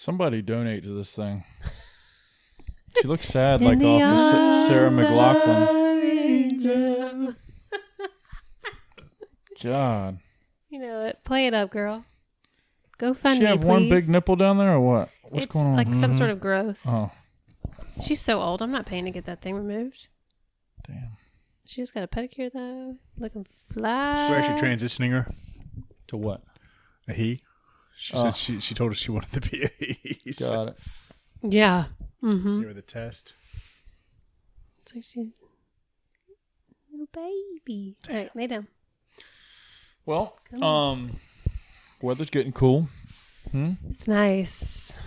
Somebody donate to this thing. She looks sad, like off the Sarah McLachlan. God. You know it. Play it up, girl. Go fund me, please. She have one big nipple down there or what? What's going on? It's like some sort of growth. Oh. She's so old. I'm not paying to get that thing removed. Damn. She just got a pedicure, though. Looking fly. We're actually transitioning her. To what? A he. She said she told us she wanted to be a he. Got it. Yeah. Mm-hmm. Give her the test. So she... Little baby. Damn. All right, lay down. Well, weather's getting cool. It's nice.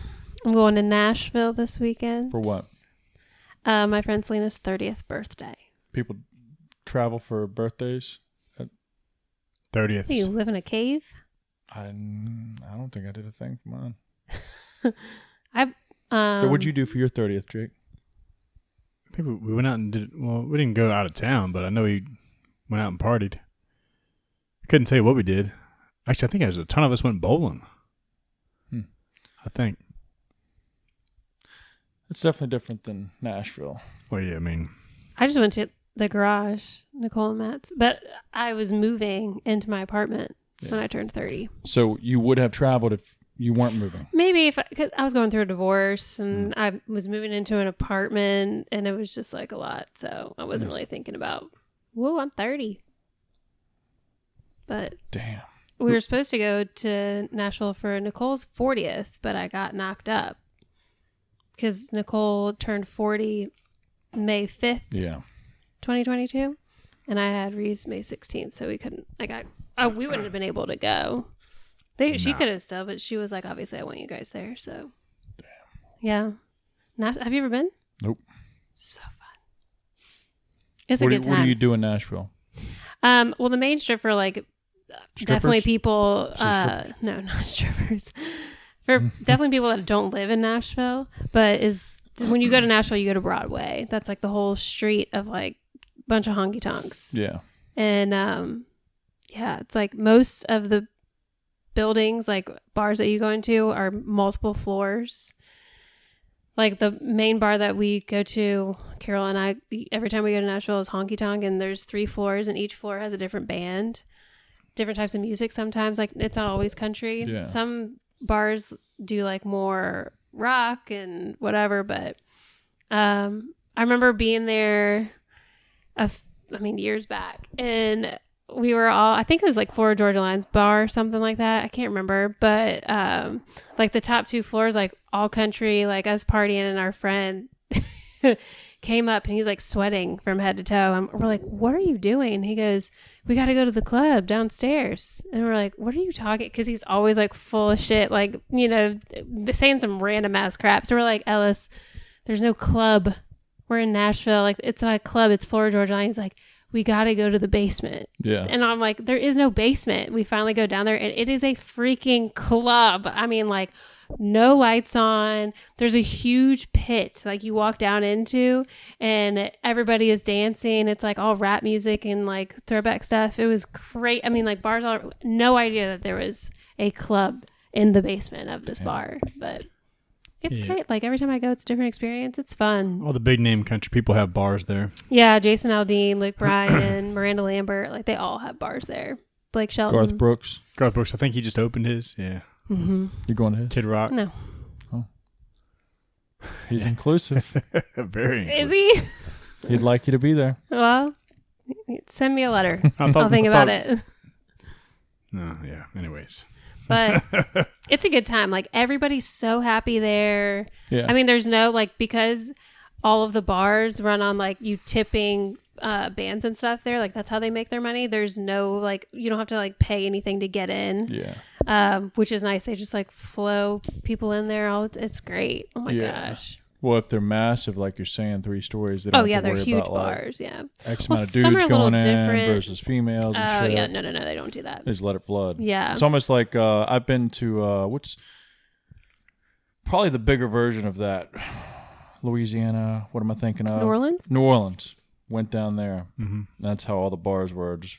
I'm going to Nashville this weekend. For what? My friend Selena's 30th birthday. People travel for birthdays? 30th. Do you live in a cave? I don't think I did a thing for mine. So what'd you do for your 30th, Jake? I think we went out and did. Well, we didn't go out of town, but I know we went out and partied. I couldn't tell you what we did. Actually, I think a ton of us went bowling. I think. It's definitely different than Nashville. Well, yeah, I mean. I just went to the garage, Nicole and Matt's, but I was moving into my apartment when I turned 30. So you would have traveled if you weren't moving? Maybe cause I was going through a divorce and I was moving into an apartment and it was just like a lot. So I wasn't really thinking about, whoa, I'm 30. But damn. We were supposed to go to Nashville for Nicole's 40th, but I got knocked up because Nicole turned 40 May 5th, 2022, and I had Reese May 16th, so we couldn't. We wouldn't have been able to go. She could have still, but she was like, obviously, I want you guys there. So, damn. Yeah. Have you ever been? Nope. So fun. It's a good time. What do you do in Nashville? Well, the main strip for like. Strippers? Definitely people, no, not strippers. For definitely people that don't live in Nashville, but when you go to Nashville, you go to Broadway. That's like the whole street of like a bunch of honky tonks. Yeah. And it's like most of the buildings, like bars that you go into, are multiple floors. Like the main bar that we go to, Carol and I, every time we go to Nashville is Honky Tonk, and there's 3 floors, and each floor has a different band. Different types of music sometimes, like it's not always country. Yeah. Some bars do like more rock and whatever, but I remember being there years back, and we were all, I think it was like Florida Georgia Line's bar, something like that. I can't remember, but like the top 2 floors, like all country, like us partying, and our friend came up and he's like sweating from head to toe. And we're like, what are you doing? And he goes, we got to go to the club downstairs. And we're like, what are you talking? Because he's always like full of shit, like, you know, saying some random ass crap. So we're like, Ellis, there's no club. We're in Nashville. Like, it's not a club. It's Florida Georgia Line. He's like, we got to go to the basement. Yeah. And I'm like, there is no basement. We finally go down there and it is a freaking club. I mean, like, no lights on. There's a huge pit like you walk down into, and everybody is dancing. It's like all rap music and like throwback stuff. It was great. I mean, like bars all, no idea that there was a club in the basement of this bar, but it's great. Like every time I go, it's a different experience. It's fun. All the big name country people have bars there. Yeah. Jason Aldean, Luke Bryan, Miranda Lambert, like they all have bars there. Blake Shelton. Garth Brooks. I think he just opened his. Yeah. Mm-hmm. You going to his? Kid Rock? No. Oh. He's inclusive. Very inclusive. Is he? He'd like you to be there. Well, send me a letter. I'll think about it. No, yeah. Anyways. But it's a good time. Like everybody's so happy there. Yeah. I mean, there's no like, because all of the bars run on like you tipping bands and stuff there. Like that's how they make their money. There's no like, you don't have to like pay anything to get in. Yeah. Which is nice. They just like flow people in there. It's great. Oh my gosh. Well, if they're massive, like you're saying, 3 stories, they don't have to they're worry huge about, bars. Like, yeah. X amount of dudes going in versus females and shit. Yeah. No, they don't do that. They just let it flood. Yeah. It's almost like I've been to what's probably the bigger version of that. Louisiana. What am I thinking of? New Orleans. New Orleans. Went down there. Mm-hmm. That's how all the bars were, just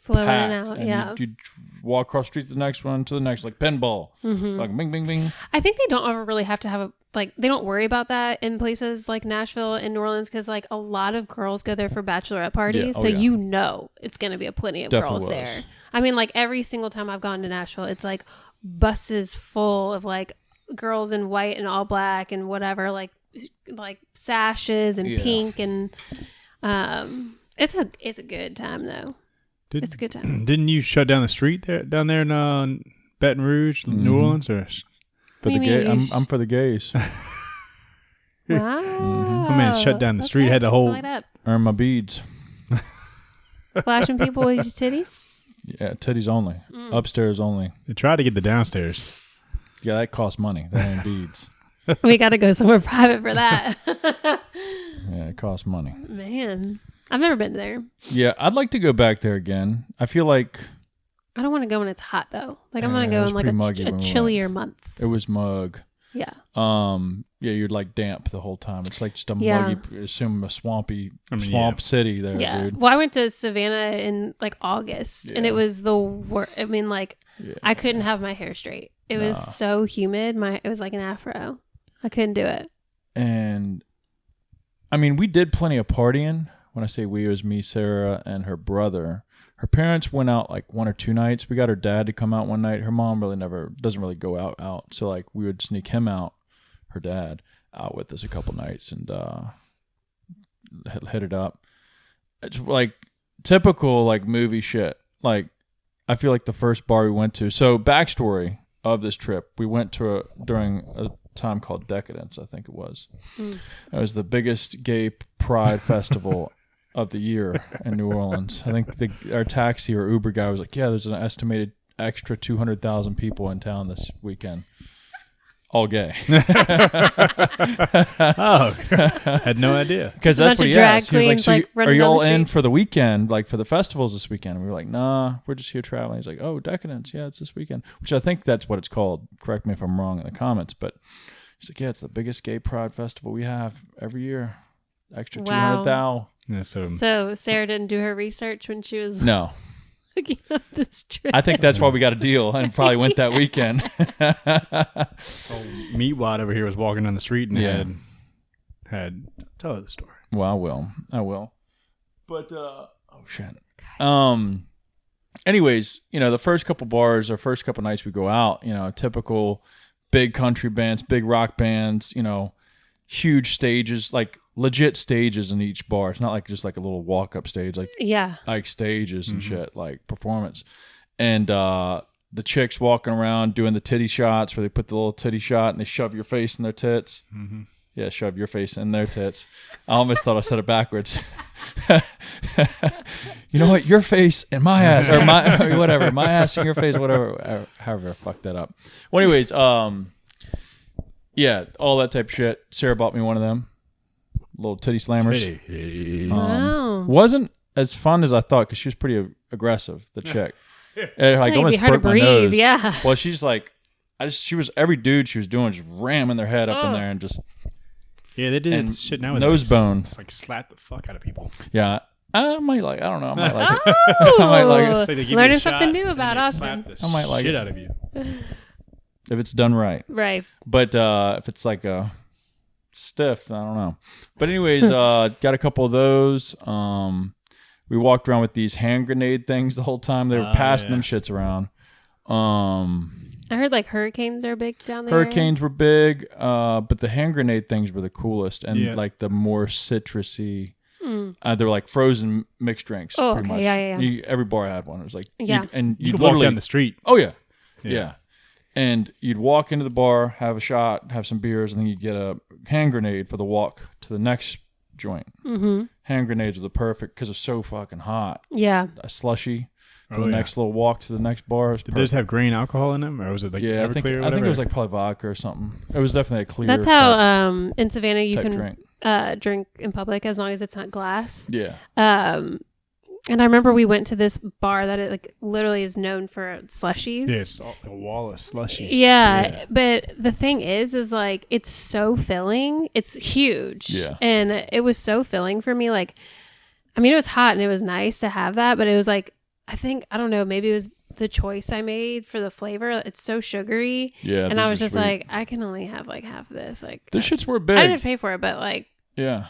Flowing packed. out, And yeah. you'd walk across the street to the next one, to the next, like pinball. Like bing, bing, bing. I think they don't ever really have to have they don't worry about that in places like Nashville and New Orleans because like a lot of girls go there for bachelorette parties. Yeah. Oh, so yeah. It's going to be plenty of Definitely girls was. there. I mean, like every single time I've gone to Nashville, it's like buses full of like girls in white and all black and whatever, like sashes and pink and it's a good time though. It's a good time. Didn't you shut down the street down there in Baton Rouge, New Orleans, or? For the gay, I'm for the gays. Wow. My man shut down the street. Had the whole Light up. Earn my beads. Flashing people with his titties. Yeah, titties only. Upstairs only. They tried to get the downstairs. Yeah, that costs money. That ain't beads. We got to go somewhere private for that. Yeah, it costs money. Man, I've never been there. Yeah, I'd like to go back there again. I feel like I don't want to go when it's hot though. Like I'm Yeah, going to it go was in like pretty a muggy when we chillier month. it was mug. Yeah. Yeah, you're like damp the whole time. It's like just a Yeah. muggy, assume a swampy yeah. city there, Yeah. dude. Well, I went to Savannah in like August and Yeah. it was the worst. I mean, like Yeah. I couldn't have my hair straight. It was so humid. It was like an afro. I couldn't do it. And I mean, we did plenty of partying. When I say we, it was me, Sarah, and her brother. Her parents went out like 1 or 2 nights. We got her dad to come out one night. Her mom doesn't really go out. So like we would sneak him out, her dad, out with us a couple nights and hit it up. It's like typical like movie shit. Like I feel like the first bar we went to. So backstory of this trip, we went to during a time called Decadence, I think it was. It was the biggest gay pride festival of the year in New Orleans. I think our taxi or Uber guy was like, yeah, there's an estimated extra 200,000 people in town this weekend. All gay. Oh, had no idea. Because Just a that's bunch what of he drag asked. He was like, queens, so like, are running you down all the in street? for the weekend, like for the festivals this weekend? And we were like, nah, we're just here traveling. He's like, oh, Decadence. Yeah, it's this weekend. Which I think that's what it's called. Correct me if I'm wrong in the comments. But he's like, yeah, it's the biggest gay pride festival we have every year. Extra Wow. 200,000. Yeah, so So Sarah didn't do her research when she was No. looking up this trip. I think that's why we got a deal and probably went that weekend. Meatwad over here was walking down the street and Yeah. had tell her the story. Well, I will. But oh shit. Anyways, the first couple bars or first couple nights we go out, typical big country bands, big rock bands, huge stages, like legit stages in each bar. It's not like just like a little walk up stage, like stages and shit, like performance. And the chicks walking around doing the titty shots where they put the little titty shot and they shove your face in their tits. Mm-hmm. Yeah, shove your face in their tits. I almost thought I said it backwards. You know what? Your face and my ass, or whatever. My ass and your face, whatever. However, I fucked that up. Well, anyways, yeah, all that type of shit. Sarah bought me one of them, little titty slammers. Wow. Wasn't as fun as I thought because she was pretty aggressive. The chick, like It'd be almost hard to broke my breathe, nose. yeah. Well, she's like, she was every dude she was doing just ramming their head up in there and just. Yeah, they did And this shit now with nose bone. It's like slap the fuck out of people. Yeah, I might like. I don't know. I might like it. Oh, I might like it. It's like they give you learning a shot something new and about they Austin. slap the I might like shit it. out of you. If it's done right. Right. But if it's like a stiff, I don't know. But anyways, got a couple of those. We walked around with these hand grenade things the whole time. They were passing them shits around. I heard like hurricanes are big down there. Hurricanes were big, but the hand grenade things were the coolest and like the more citrusy. They were like frozen mixed drinks. Oh, pretty okay. much. Yeah. Every bar had one. It was like, Yeah. You could literally walk down the street. Oh yeah. And you'd walk into the bar, have a shot, have some beers, and then you'd get a hand grenade for the walk to the next joint. Mm-hmm. Hand grenades are the perfect because it's so fucking hot. Yeah. A slushy for the next little walk to the next bar. Did those have grain alcohol in them, or was it like I think Everclear or I think it was whatever? like probably vodka or something. It was definitely a clear. That's how in Savannah you can drink. drink in public as long as it's not glass. Yeah. And I remember we went to this bar that it like literally is known for slushies. Yeah, it's a wall of slushies. Yeah, but the thing is like it's so filling. It's huge. Yeah. And it was so filling for me. Like, I mean, it was hot and it was nice to have that, but it was like I don't know, maybe it was the choice I made for the flavor. It's so sugary. Yeah. And I was these are just sweet. like, I can only have like half of this. Like, Those shits were I big. didn't have to pay for it, but like, Yeah.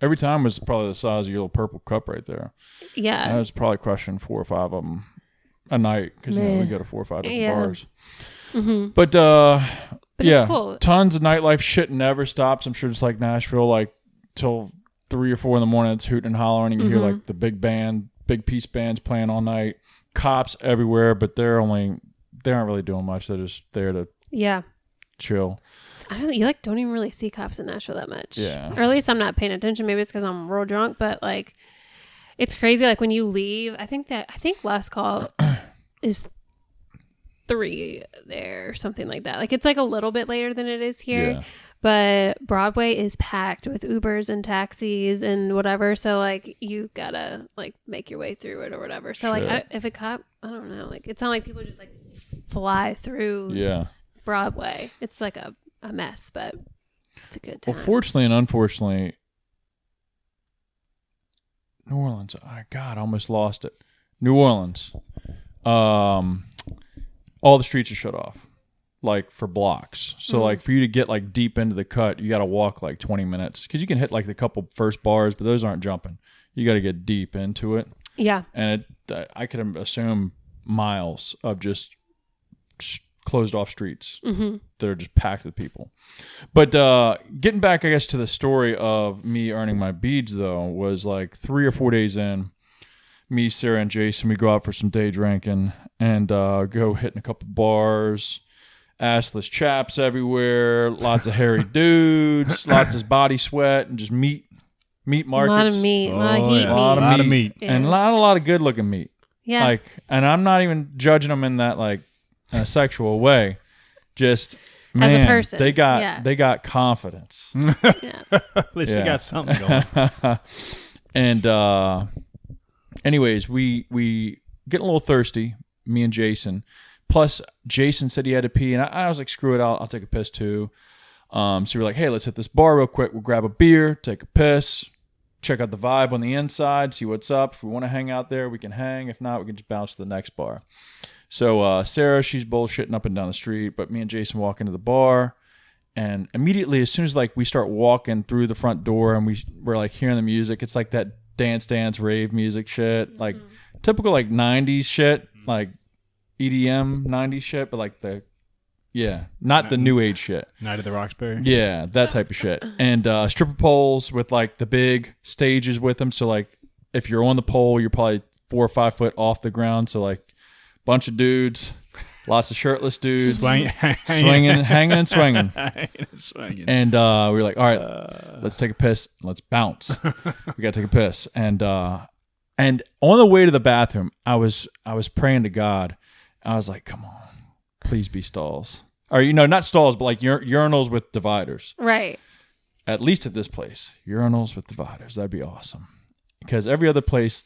Every time was probably the size of your little purple cup right there. yeah. I was probably crushing 4 or 5 of them a night because we go to 4 or 5 different Yeah. bars. Mm-hmm. But But yeah, it's cool. tons of nightlife. Shit never stops. I'm sure it's like Nashville, like till 3 or 4 in the morning. It's hooting and hollering. You can hear like the big piece bands playing all night. Cops everywhere, but they aren't really doing much. They're just there to chill. You don't even really see cops in Nashville that much. Yeah. Or at least I'm not paying attention. Maybe it's because I'm real drunk, but like, it's crazy. Like when you leave, I think last call is 3 there or something like that. Like it's like a little bit later than it is here. Yeah. But Broadway is packed with Ubers and taxis and whatever. So like you gotta like make your way through it or whatever. So like if a cop, I don't know, like it's not like people just like fly through Broadway. It's like a mess, but it's a good time. Well, fortunately and unfortunately, New Orleans. Oh, God, I almost lost it. New Orleans. All the streets are shut off, like for blocks. So like for you to get like deep into the cut, you got to walk like 20 minutes because you can hit like the couple first bars, but those aren't jumping. You got to get deep into it. Yeah. And I could assume miles of just closed off streets that are just packed with people. But getting back, I guess, to the story of me earning my beads, though, was like 3 or 4 days in, me, Sarah, and Jason, we go out for some day drinking and go hitting a couple bars, assless chaps everywhere, lots of hairy dudes, lots of body sweat, and just meat markets. A lot of meat, a lot of heat A lot of meat. Yeah. And a lot of good looking meat. Yeah. Like, and I'm not even judging them in that like in a sexual way. Just man, as a person, they got confidence. Yeah. At least they got something going. And anyways, we getting a little thirsty, me and Jason. Plus, Jason said he had to pee, and I was like, screw it, I'll take a piss too. So we're like, hey, let's hit this bar real quick. We'll grab a beer, take a piss, check out the vibe on the inside, see what's up. If we want to hang out there, we can hang. If not, we can just bounce to the next bar. So Sarah, she's bullshitting up and down the street, but me and Jason walk into the bar, and immediately, as soon as like we start walking through the front door and we're like hearing the music, it's like that dance rave music shit, like typical like 90s shit, like EDM 90s shit, but like not the new age shit. Night at the Roxbury. Yeah, that type of shit. And stripper poles with like the big stages with them. So like if you're on the pole, you're probably 4 or 5 foot off the ground. So like bunch of dudes, lots of shirtless dudes, swinging, hanging and swinging. And we were like, all right, let's take a piss. Let's bounce. We got to take a piss. And on the way to the bathroom, I was praying to God. I was like, come on, please be stalls. Or, not stalls, but like urinals with dividers. Right. At least at this place, urinals with dividers. That'd be awesome. Because every other place,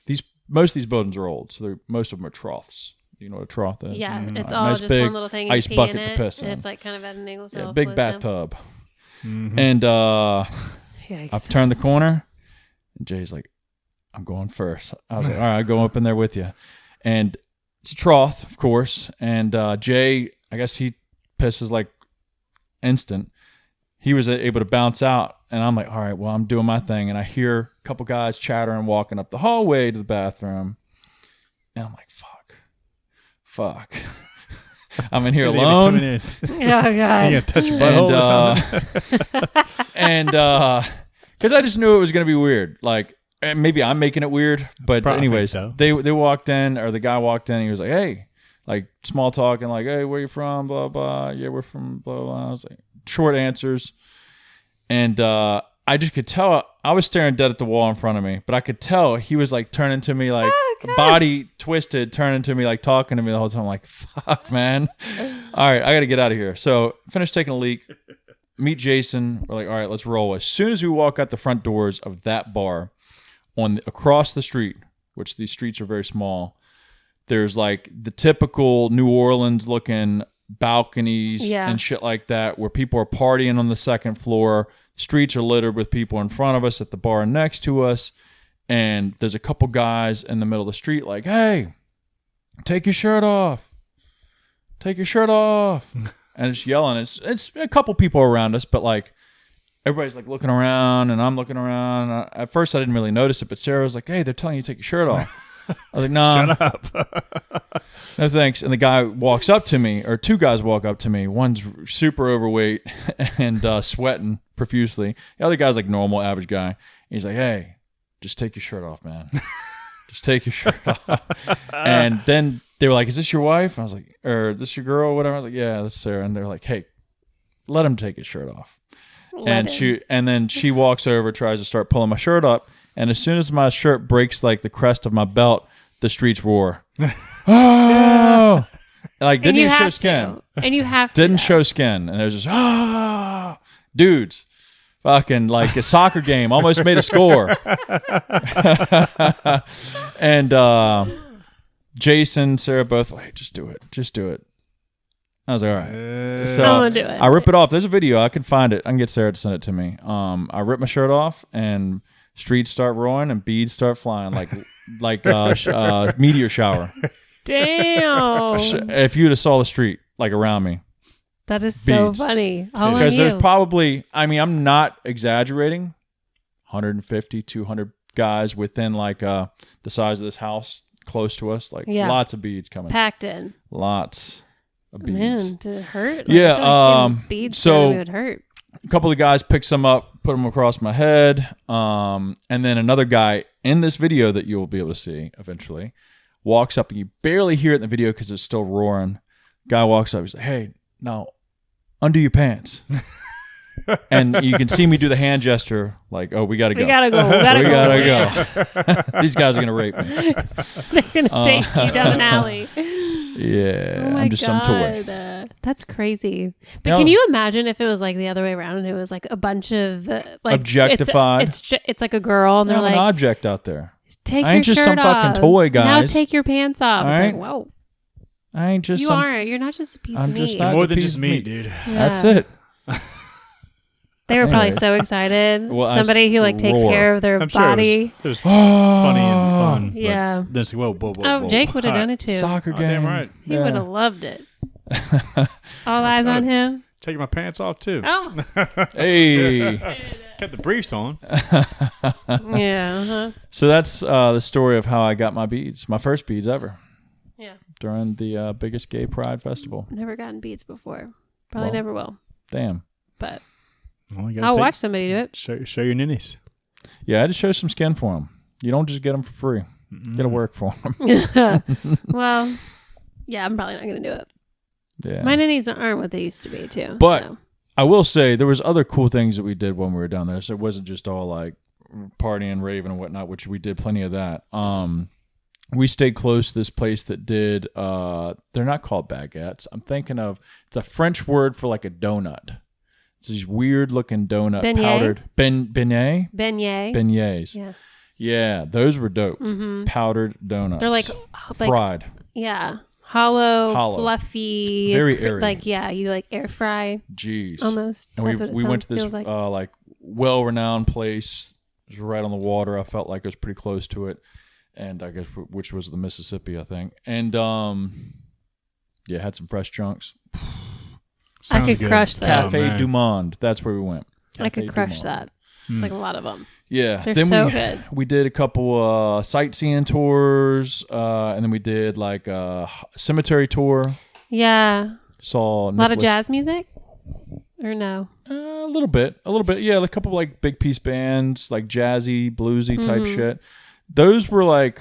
most of these buildings are old, so most of them are troughs. You know what a trough is? Yeah, it's all nice just big one little thing. Ice you pee bucket in it, to piss in. and it's like kind of at an angle. So Big bathtub. Mm-hmm. And Yikes. I've turned the corner, and Jay's like, I'm going first. I was like, all right, I'll go up in there with you. And it's a trough, of course. And Jay, I guess he pisses like instant. He was able to bounce out. And I'm like, all right, well, I'm doing my thing. And I hear a couple guys chattering, walking up the hallway to the bathroom. And I'm like, fuck. I'm in here alone. Oh, God. You gonna touch your butthole or something? And because I just knew it was going to be weird. Like, and maybe I'm making it weird. But Probably anyways, so. they walked in, or the guy walked in. And he was like, hey, like small talking, like, hey, where you from? Blah, blah. Yeah, we're from blah, blah. I was like, short answers. And I just could tell I was staring dead at the wall in front of me, but I could tell he was like turning to me, like body twisted, turning to me, like talking to me the whole time. I'm like, fuck, man. All right, I got to get out of here. So finished taking a leak, meet Jason. We're like, all right, let's roll. As soon as we walk out the front doors of that bar across the street, which these streets are very small, there's like the typical New Orleans looking balconies and shit like that where people are partying on the second floor. Streets are littered with people in front of us at the bar next to us. and there's a couple guys in the middle of the street like, hey, take your shirt off. Take your shirt off. And it's yelling. It's a couple people around us, but like everybody's like looking around and I'm looking around. At first I didn't really notice it, but Sarah was like, hey, they're telling you to take your shirt off. I was like, nah. Shut up. No thanks. And the guy walks up to me, or two guys walk up to me. One's super overweight and sweating profusely. The other guy's like normal, average guy. And he's like, hey, just take your shirt off, man. Just take your shirt off. And then they were like, is this your wife? I was like, or this your girl or whatever? I was like, yeah, that's Sarah. And they're like, hey, let him take his shirt off. And then she walks over, tries to start pulling my shirt up. And as soon as my shirt breaks like the crest of my belt, the streets roar. Oh! Like, didn't even show skin. And you have to. Didn't show skin. And there's just, dudes. Fucking like a soccer game. Almost made a score. And Jason, Sarah both like, hey, just do it. Just do it. I was like, all right. So I'm gonna do it. I rip it off. There's a video. I can find it. I can get Sarah to send it to me. I rip my shirt off and streets start roaring and beads start flying like meteor shower. Damn. If you would have saw the street like around me. That is so Beads. funny. All on Because there's you. probably, I mean, I'm not exaggerating, 150, 200 guys within like the size of this house close to us. Like lots of beads coming. Packed in. Lots of beads. Man, did it hurt? Like, Yeah, I feel like beads so would hurt. a couple of guys pick some up, put them across my head. And then another guy in this video that you'll be able to see eventually walks up, and you barely hear it in the video because it's still roaring. Guy walks up, he's like, hey, now undo your pants. And you can see me do the hand gesture like, oh, we got to go. We got to go. We gotta go. These guys are going to rape me. They're going to take you down an alley. Yeah, Oh my I'm just some toy. That's crazy. But can you imagine if it was like the other way around and it was like a bunch of like objectified? It's like a girl and they're I'm like an object out there. Take I ain't your just shirt some off. fucking toy, guys. Now take your pants off. All It's right. like, whoa. I ain't just You some. aren't. You're not just a piece I'm of just meat. not More a than piece just of meat, dude. Yeah. That's it. They were probably Anyway. so excited. Well, Somebody who like takes roar. care of their I'm sure body. it was funny and fun. but Yeah. Then it's like, whoa. Oh, Jake would have done it too. Soccer Oh, game. damn right. He would have loved it. All eyes on him. Taking my pants off too. Oh, Hey. Kept the briefs on. yeah. Uh-huh. So that's the story of how I got my beads. My first beads ever. Yeah. During the biggest gay pride festival. Never gotten beads before. Probably Well, never will. Damn. But Well, you gotta I'll watch somebody do it. Show your ninnies. Yeah, I had to show some skin for them. You don't just get them for free. You got to work for them. Well, yeah, I'm probably not going to do it. Yeah. My ninnies aren't what they used to be, too. But so. I will say there was other cool things that we did when we were down there. So it wasn't just all like partying, raving, and whatnot, which we did plenty of that. We stayed close to this place that did. They're not called baguettes. I'm thinking of it's a French word for like a donut. It's these weird looking donut Beignet? powdered beignet Beignet. beignets. Yeah. Yeah, those were dope. Mm-hmm. Powdered donuts. They're like fried. yeah, hollow, Hollow. fluffy, Very airy. Like you like air fry Jeez. almost. And That's what it we went to this feels like. like well-renowned place. It was right on the water. I felt like it was pretty close to it, and I guess which was the Mississippi, I think. And yeah, had some fresh chunks. I could good. crush that. Cafe man. Du Monde. That's where we went. I could Cafe Du crush Monde. that. Like a lot of them. Yeah, They're then so good. We did a couple sightseeing tours, and then we did like a cemetery tour. Yeah. Saw A lot of Nicholas- jazz music? Or no? A little bit. Yeah, like a couple like big piece bands, like jazzy, bluesy type Mm-hmm. shit. Those were like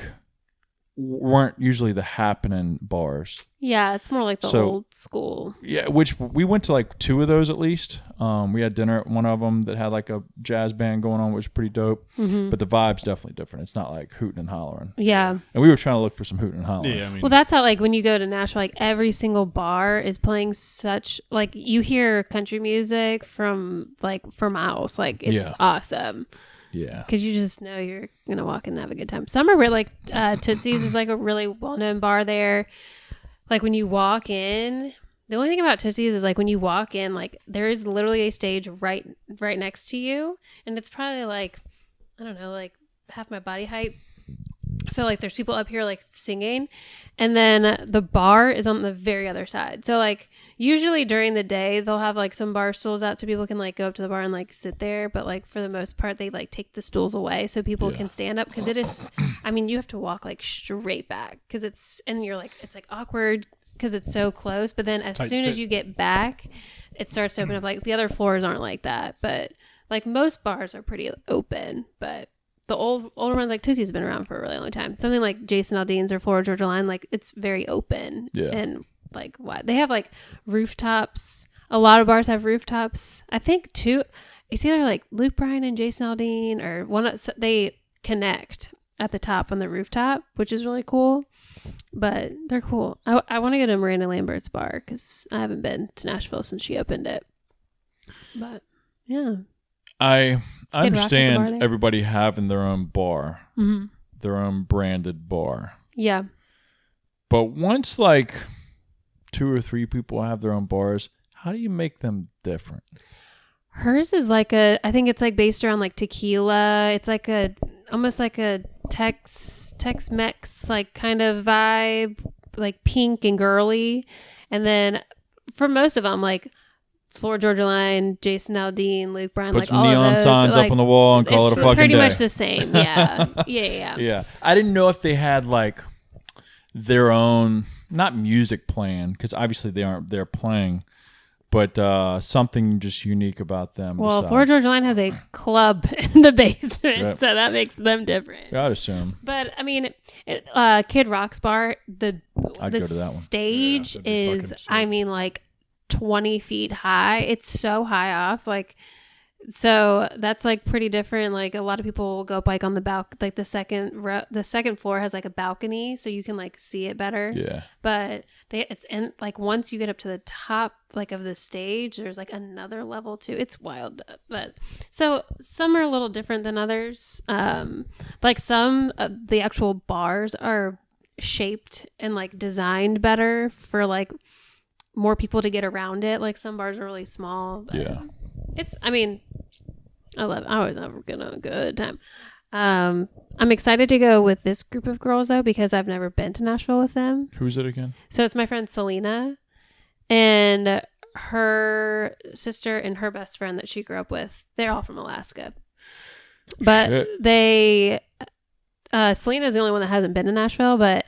weren't usually the happening bars. Yeah, it's more like the So- old school. Yeah, which we went to like two of those at least. We had dinner at one of them that had like a jazz band going on, which was pretty dope. Mm-hmm. But the vibe's definitely different. It's not like hooting and hollering. Yeah. And we were trying to look for some hooting and hollering. Yeah, I mean, Well, that's how, like, when you go to Nashville, like, every single bar is playing such, like, you hear country music from, like, for miles. Like, it's Yeah. awesome. Yeah. Because you just know you're going to walk in and have a good time. Some are really, like, Tootsie's is, like, a really well-known bar there. Like, when you walk in, the only thing about Tootsie's is, like, when you walk in, like, there is literally a stage right next to you. And it's probably, like, I don't know, like, half my body height. So like there's people up here like singing, and then the bar is on the very other side. So like usually during the day they'll have like some bar stools out so people can like go up to the bar and like sit there, but like for the most part they like take the stools away so people can stand up, because it is, I mean, you have to walk like straight back because it's, and you're like, it's like awkward because it's so close, but then as soon as you get back it starts to open up. Like the other floors aren't like that, but like most bars are pretty open, but the older ones like Tootsie's been around for a really long time. Something like Jason Aldean's or Florida Georgia Line, like it's very open. Yeah. And like what they have like rooftops. A lot of bars have rooftops. I think too. It's either like Luke Bryan and Jason Aldean or one. They connect at the top on the rooftop, which is really cool. But they're cool. I want to go to Miranda Lambert's bar because I haven't been to Nashville since she opened it. But yeah. I understand everybody having their own bar, their own branded bar. Yeah. But once like 2 or 3 people have their own bars, how do you make them different? Hers is like I think it's like based around like tequila. It's like almost like a Tex-Mex like kind of vibe, like pink and girly. And then for most of them, like Florida Georgia Line, Jason Aldean, Luke Bryan, put like some all neon of those, signs like, up on the wall and call it a fucking pretty day. much the same. Yeah. Yeah. I didn't know if they had like their own, not music playing, because obviously they aren't there playing, but something just unique about them. Well, Florida Georgia Line has a club in the basement, so that makes them different. I'd assume. But I mean, Kid Rock's bar, the stage is, I mean, like 20 feet high. It's so high off, like, so that's like pretty different. Like a lot of people will go up like on the like the second floor has like a balcony, so you can like see it better. Yeah. But it's in like once you get up to the top like of the stage, there's like another level too. It's wild. But so some are a little different than others. Like some the actual bars are shaped and like designed better for like more people to get around it. Like some bars are really small. But yeah. I mean, I love it. I was never gonna good time. I'm excited to go with this group of girls though, because I've never been to Nashville with them. Who's it again? So it's my friend Selena and her sister and her best friend that she grew up with. They're all from Alaska. But Selena's the only one that hasn't been to Nashville, but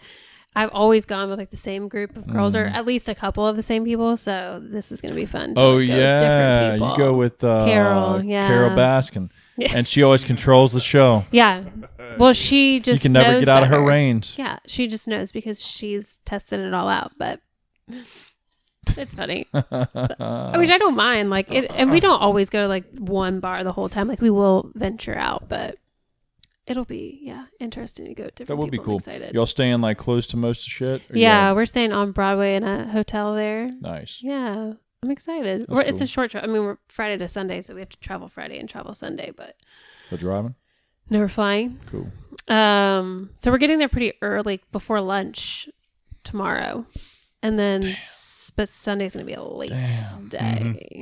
I've always gone with like the same group of girls or at least a couple of the same people. So this is going to be fun. Different people. You go with Carol Baskin. Yeah. And she always controls the show. Yeah. Well, she just, you can never get out of her reins. Yeah. She just knows because she's tested it all out, but it's funny. Which I don't mind. Like it, and we don't always go to like one bar the whole time. Like we will venture out, but it'll be, interesting to go to different people. That would be cool. Excited. Y'all staying like close to most of shit? We're staying on Broadway in a hotel there. Nice. Yeah, I'm excited. Cool. It's a short trip. I mean, we're Friday to Sunday, so we have to travel Friday and travel Sunday. But the driving? No, we're flying. Cool. So we're getting there pretty early before lunch tomorrow, and then but Sunday's gonna be a late day. Mm-hmm.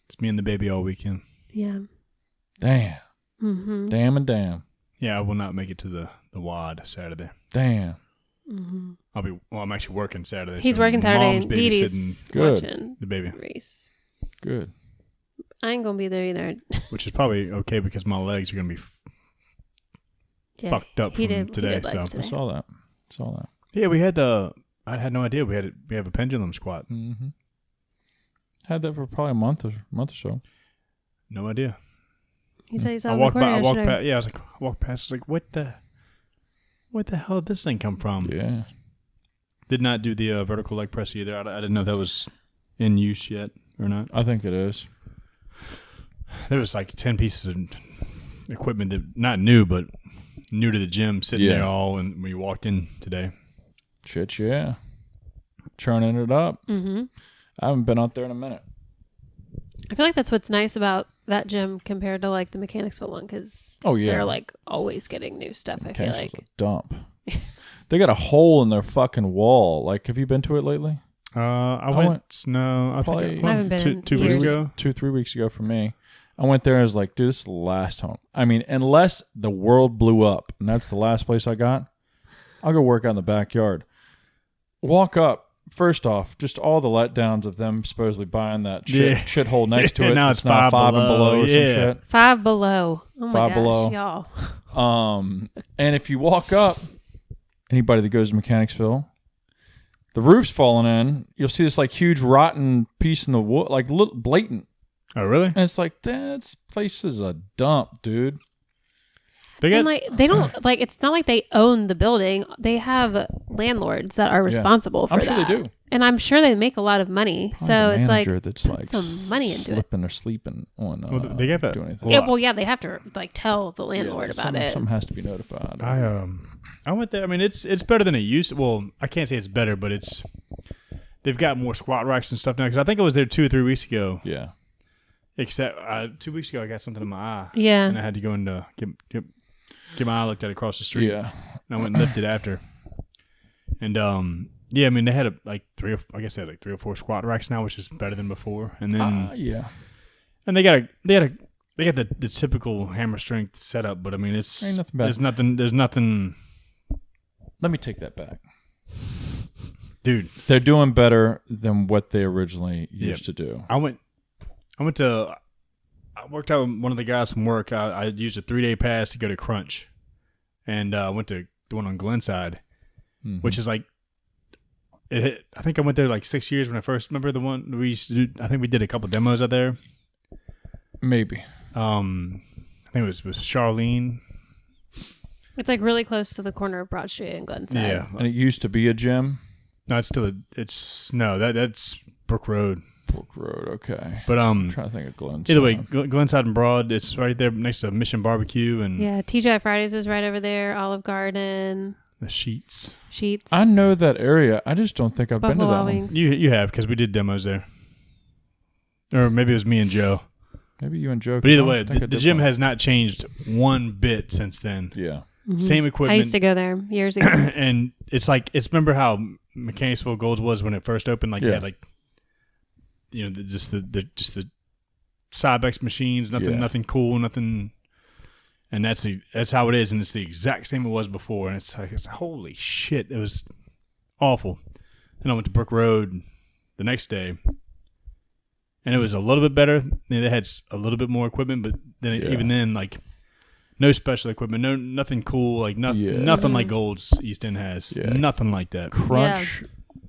It's me and the baby all weekend. Yeah. Damn. Mm-hmm. Damn and damn. Yeah, I will not make it to the WAD Saturday. Damn. Mm-hmm. I'm actually working Saturday. He's working Saturday and Dee Dee's watching the baby race. Good. I ain't gonna be there either. Which is probably okay because my legs are gonna be fucked up from today. So I saw that. Yeah, we had I had no idea we have a pendulum squat. Mm-hmm. Had that for probably a month or so. No idea. He said he saw I the walked recording. I walked past. I was like, what the hell did this thing come from? Yeah. Did not do the vertical leg press either. I didn't know if that was in use yet or not. I think it is. There was like 10 pieces of equipment that not new, but new to the gym sitting there all, and we walked in today. Shit, yeah. Churning it up. Mm-hmm. I haven't been out there in a minute. I feel like that's what's nice about that gym compared to like the Mechanicsville one, because they're like always getting new stuff. I feel like a dump. They got a hole in their fucking wall. Like, have you been to it lately? I went. No, I haven't been 2 weeks ago. 2-3 weeks ago for me. I went there and I was like, dude, this is the last home. I mean, unless the world blew up and that's the last place I got, I'll go work out in the backyard. Walk up. First off, just all the letdowns of them supposedly buying that shithole next to it. Now it's it's now 5 below. and below or some shit. 5 below. Oh my 5 gosh, below. y'all. And if you walk up, anybody that goes to Mechanicsville, the roof's falling in. You'll see this like huge rotten piece in the wood, like blatant. Oh, really? And it's like, this place is a dump, dude. And like they don't like it's not like they own the building. They have landlords that are responsible for I'm sure that. they do. And I'm sure they make a lot of money. Probably so the it's like manager that's put like some money into it. slipping or sleeping on they have do anything. Yeah, they have to like tell the landlord about it. Something has to be notified. I went there. I mean, it's better than it used to. Well, I can't say it's better, but they've got more squat racks and stuff now. Because I think I was there 2 or 3 weeks ago. Yeah. Except 2 weeks ago, I got something in my eye. Yeah. And I had to go in to get my eye looked at across the street. Yeah. And I went and lifted after. And yeah, I mean they had like 3 or 4 squat racks now, which is better than before. And then yeah. And they got the typical hammer strength setup, but I mean Ain't nothing bad. There's nothing. Let me take that back. Dude, they're doing better than what they originally used to do. I worked out with one of the guys from work. I used a 3-day pass to go to Crunch, and I went to the one on Glenside, which is like, I think I went there like 6 years when I first remember the one we used to do. I think we did a couple demos out there. Maybe. I think it was Charlene. It's like really close to the corner of Broad Street and Glenside. Yeah, and it used to be a gym. No, that's Brook Road. Brook Road, okay. But I'm trying to think of Glenside. Either way, Glenside and Broad, it's right there next to Mission Barbecue and yeah, TGI Fridays is right over there. Olive Garden, the Sheets. I know that area. I just don't think I've Buffalo been to that Wild one. Wings. You have because we did demos there, or maybe it was me and Joe. Maybe you and Joe. But either way, the gym has not changed one bit since then. Yeah. Mm-hmm. Same equipment. I used to go there years ago. And it's like, remember how Mechanicsville Golds was when it first opened? Like, you had like, just the Cybex machines, nothing cool, nothing. And that's how it is. And it's the exact same it was before. And it's like, holy shit. It was awful. Then I went to Brook Road the next day. And it was a little bit better. They had a little bit more equipment, but then even then, like, no special equipment, nothing cool, like nothing like Gold's East End has. Yeah. Nothing like that. Crunch,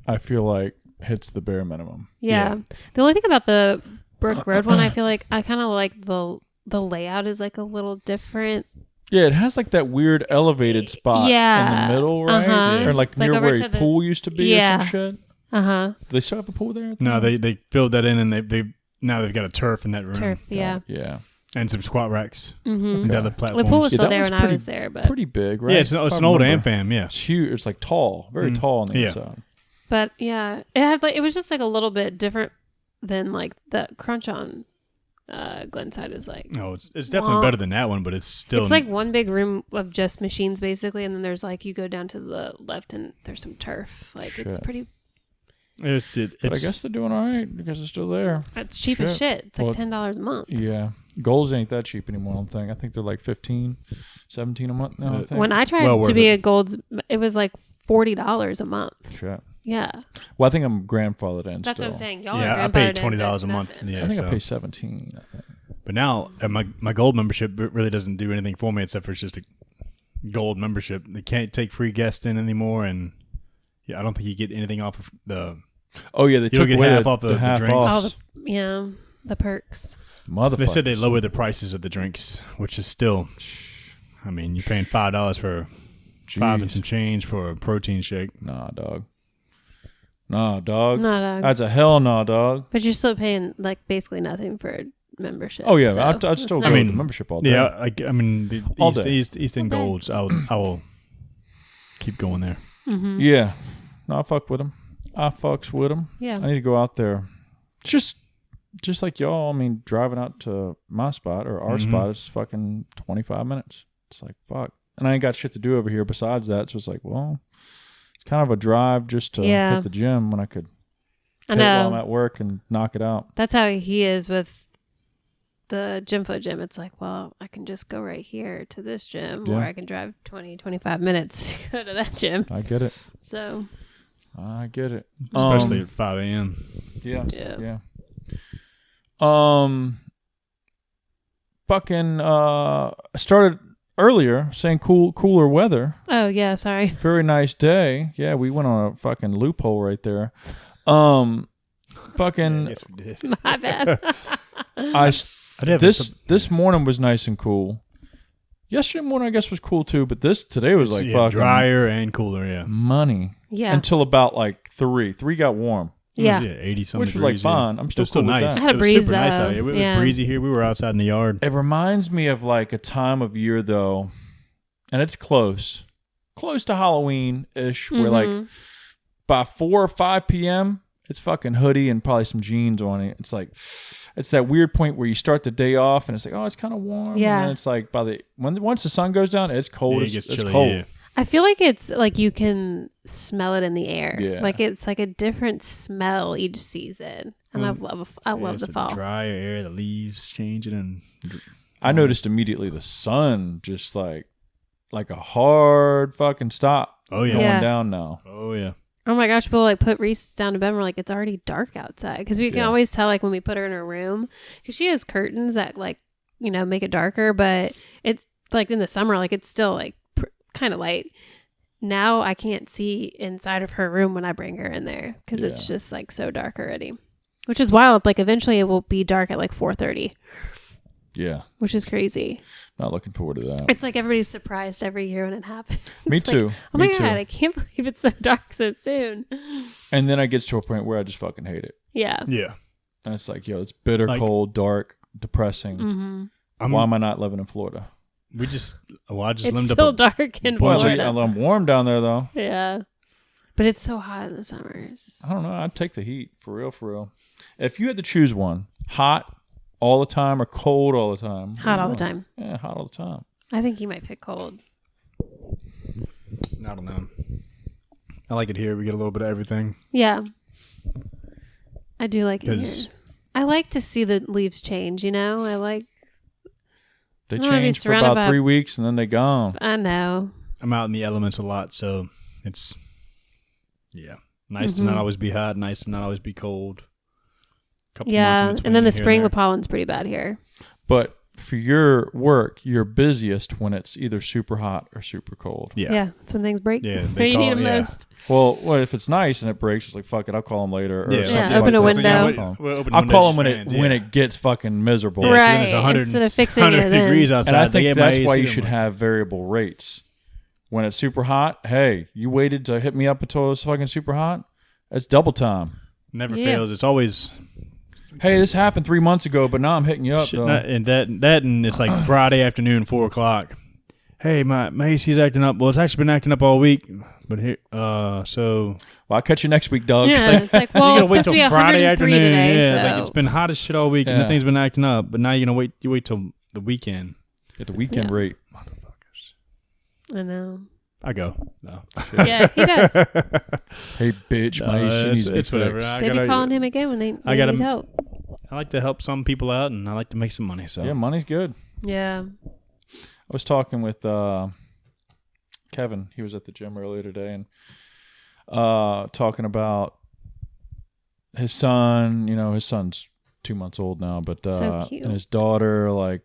I feel like, hits the bare minimum. Yeah. The only thing about the Brook Road one, I feel like I kind of like the layout is like a little different. Yeah, it has like that weird elevated spot in the middle, right? Or like near where the pool used to be or some shit. Do they still have a pool there? No, they filled that in, and they've got a turf in that room. Turf, yeah. Yeah. And some squat racks. Mm-hmm. And other platforms. The pool was still there when I was there, but pretty big, right? Yeah, it's an old AmFam, yeah. It's huge. It's like tall, very tall on the inside. But yeah, it was just like a little bit different than like the Crunch on Glenside is like. No, it's definitely better than that one, but it's still. It's like one big room of just machines basically, and then there's like you go down to the left and there's some turf. Like it's pretty. But I guess they're doing all right because they're still there. It's cheap as shit. It's like $10 a month. Yeah. Gold's ain't that cheap anymore, I don't think. I think they're like $15, $17 a month now, I think. When I tried to be a Gold's, it was like $40 a month. Shit. Yeah. Well, I think I'm grandfathered in. That's still. what I'm saying. Y'all I pay $20 a month. Yeah, I think I pay $17. I think. But now my Gold membership really doesn't do anything for me except for it's just a Gold membership. They can't take free guests in anymore, and I don't think you get anything off of the. Oh yeah, they took away half off the half drinks. off. The perks. Motherfuckers. They said they lowered the prices of the drinks, which is still. I mean, you're paying $5 for $5 and some change for a protein shake. Nah, dog. Nah, dog. Nah, dog. That's a hell no, dog. But you're still paying like basically nothing for membership. Oh yeah, so I'd still go to membership all day. Yeah, I mean the East End all Golds. I will keep going there. Mm-hmm. Yeah, no, I fuck with them. I fucks with them. Yeah, I need to go out there. Just like y'all. I mean, driving out to my spot or our spot is fucking 25 minutes. It's like fuck, and I ain't got shit to do over here besides that. So it's like, well, it's kind of a drive just to hit the gym when I could. I hit know. it while I'm at work and knock it out. That's how he is with the gym foot gym, it's like, well, I can just go right here to this gym, Yeah. or I can drive 20, 25 minutes to go to that gym. I get it. So, I get it. Especially at 5 a.m. Yeah. yeah. Fucking started earlier saying cooler weather. Oh, yeah, sorry. Very nice day. Yeah, we went on a fucking loophole right there. Fucking Yes, we did. My bad. this morning was nice and cool. Yesterday morning I guess was cool too, but today was like fucking drier and cooler. Yeah, money. Yeah. Until about like 3. 3 got warm. Yeah. 80 something. Which was like fine. I'm still still cool with nice. that. I had a It was breeze, super nice though. out here. It was Yeah. breezy here. We were outside in the yard. It reminds me of like a time of year though, and it's close to Halloween-ish, where like by 4 or 5 p.m., it's fucking hoodie and probably some jeans on it. It's like, it's that weird point where you start the day off and it's like, oh, it's kind of warm. Yeah. And then it's like once the sun goes down, it's cold. Yeah, It's chilly, cold. yeah. I feel like it's like you can smell it in the air. Yeah. Like it's like a different smell each season. And I love It's the fall. drier air, the leaves changing, and I noticed immediately the sun just like a hard fucking stop. Oh, yeah. Going Yeah. down now. oh yeah, Oh my gosh, we'll like put Reese down to bed and we're like, it's already dark outside. Because we can Yeah. always tell like when we put her in her room, because she has curtains that like, you know, make it darker, but it's like in the summer, like it's still like kind of light. Now I can't see inside of her room when I bring her in there because it's Yeah. just like so dark already, which is wild. Like eventually it will be dark at like 4:30, Yeah. which is crazy. Not looking forward to that. It's like everybody's surprised every year when it happens. Me It's like, too. oh my Me God, too. I can't believe it's so dark so soon. And then I get to a point where I just fucking hate it. Yeah. yeah. And it's like, yo, it's bitter, Like- cold, dark, depressing. Mm-hmm. Why am I not living in Florida? I just It's limbed still up. dark in Well, Florida. I'm warm down there though. Yeah. But it's so hot in the summers. I don't know. I'd take the heat for real. If you had to choose one, hot all the time or cold all the time? Hot all the time. Yeah, hot all the time. I think you might pick cold. I don't know. I like it here. We get a little bit of everything. Yeah. I do like it 'Cause- here. I like to see the leaves change, you know? They I wanna be change for surrounded about by- 3 weeks and then they gone. I know. I'm out in the elements a lot, so it's nice to not always be hot, nice to not always be cold. Couple months in Yeah. between And then the here spring, there. the pollen's pretty bad here. But for your work, you're busiest when it's either super hot or super cold. Yeah. That's when things break. Yeah, When they you call need it- them yeah. most. Well, if it's nice and it breaks, it's like, fuck it, I'll call them later. Or Yeah, something Yeah, open a like that. window. I'll call 'em. We'll open I'll windows call as them fans, when yeah. it gets fucking miserable. Yeah, so then Right, it's 100, instead of fixing it 100 then. degrees outside. And I they think get my that's why AC, you I'm should like, have variable rates. When it's super hot, hey, you waited to hit me up until it's fucking super hot? It's double time. never Yeah. fails. It's always Hey, this happened 3 months ago, but now I'm hitting you up, shit, though. and it's like Friday afternoon, 4:00. Hey, my AC's acting up. Well, it's actually been acting up all week. But here, so Well, I'll catch you next week, Doug. Yeah. It's like, you well, gotta it's wait supposed to till be Friday 103 afternoon. today. Yeah, So. it's like it's been hot as shit all week, and Yeah. the thing's been acting up. But now you wait till the weekend. At the weekend Yeah. rate. I know. I go. No. Yeah, he does. Hey, bitch, my AC needs to be it's whatever. fixed. They be calling him again when they I need gotta- his help. I like to help some people out, and I like to make some money. So Yeah, money's good. Yeah. I was talking with Kevin. He was at the gym earlier today and talking about his son. You know, his son's 2 months old now, but So cute. and his daughter, like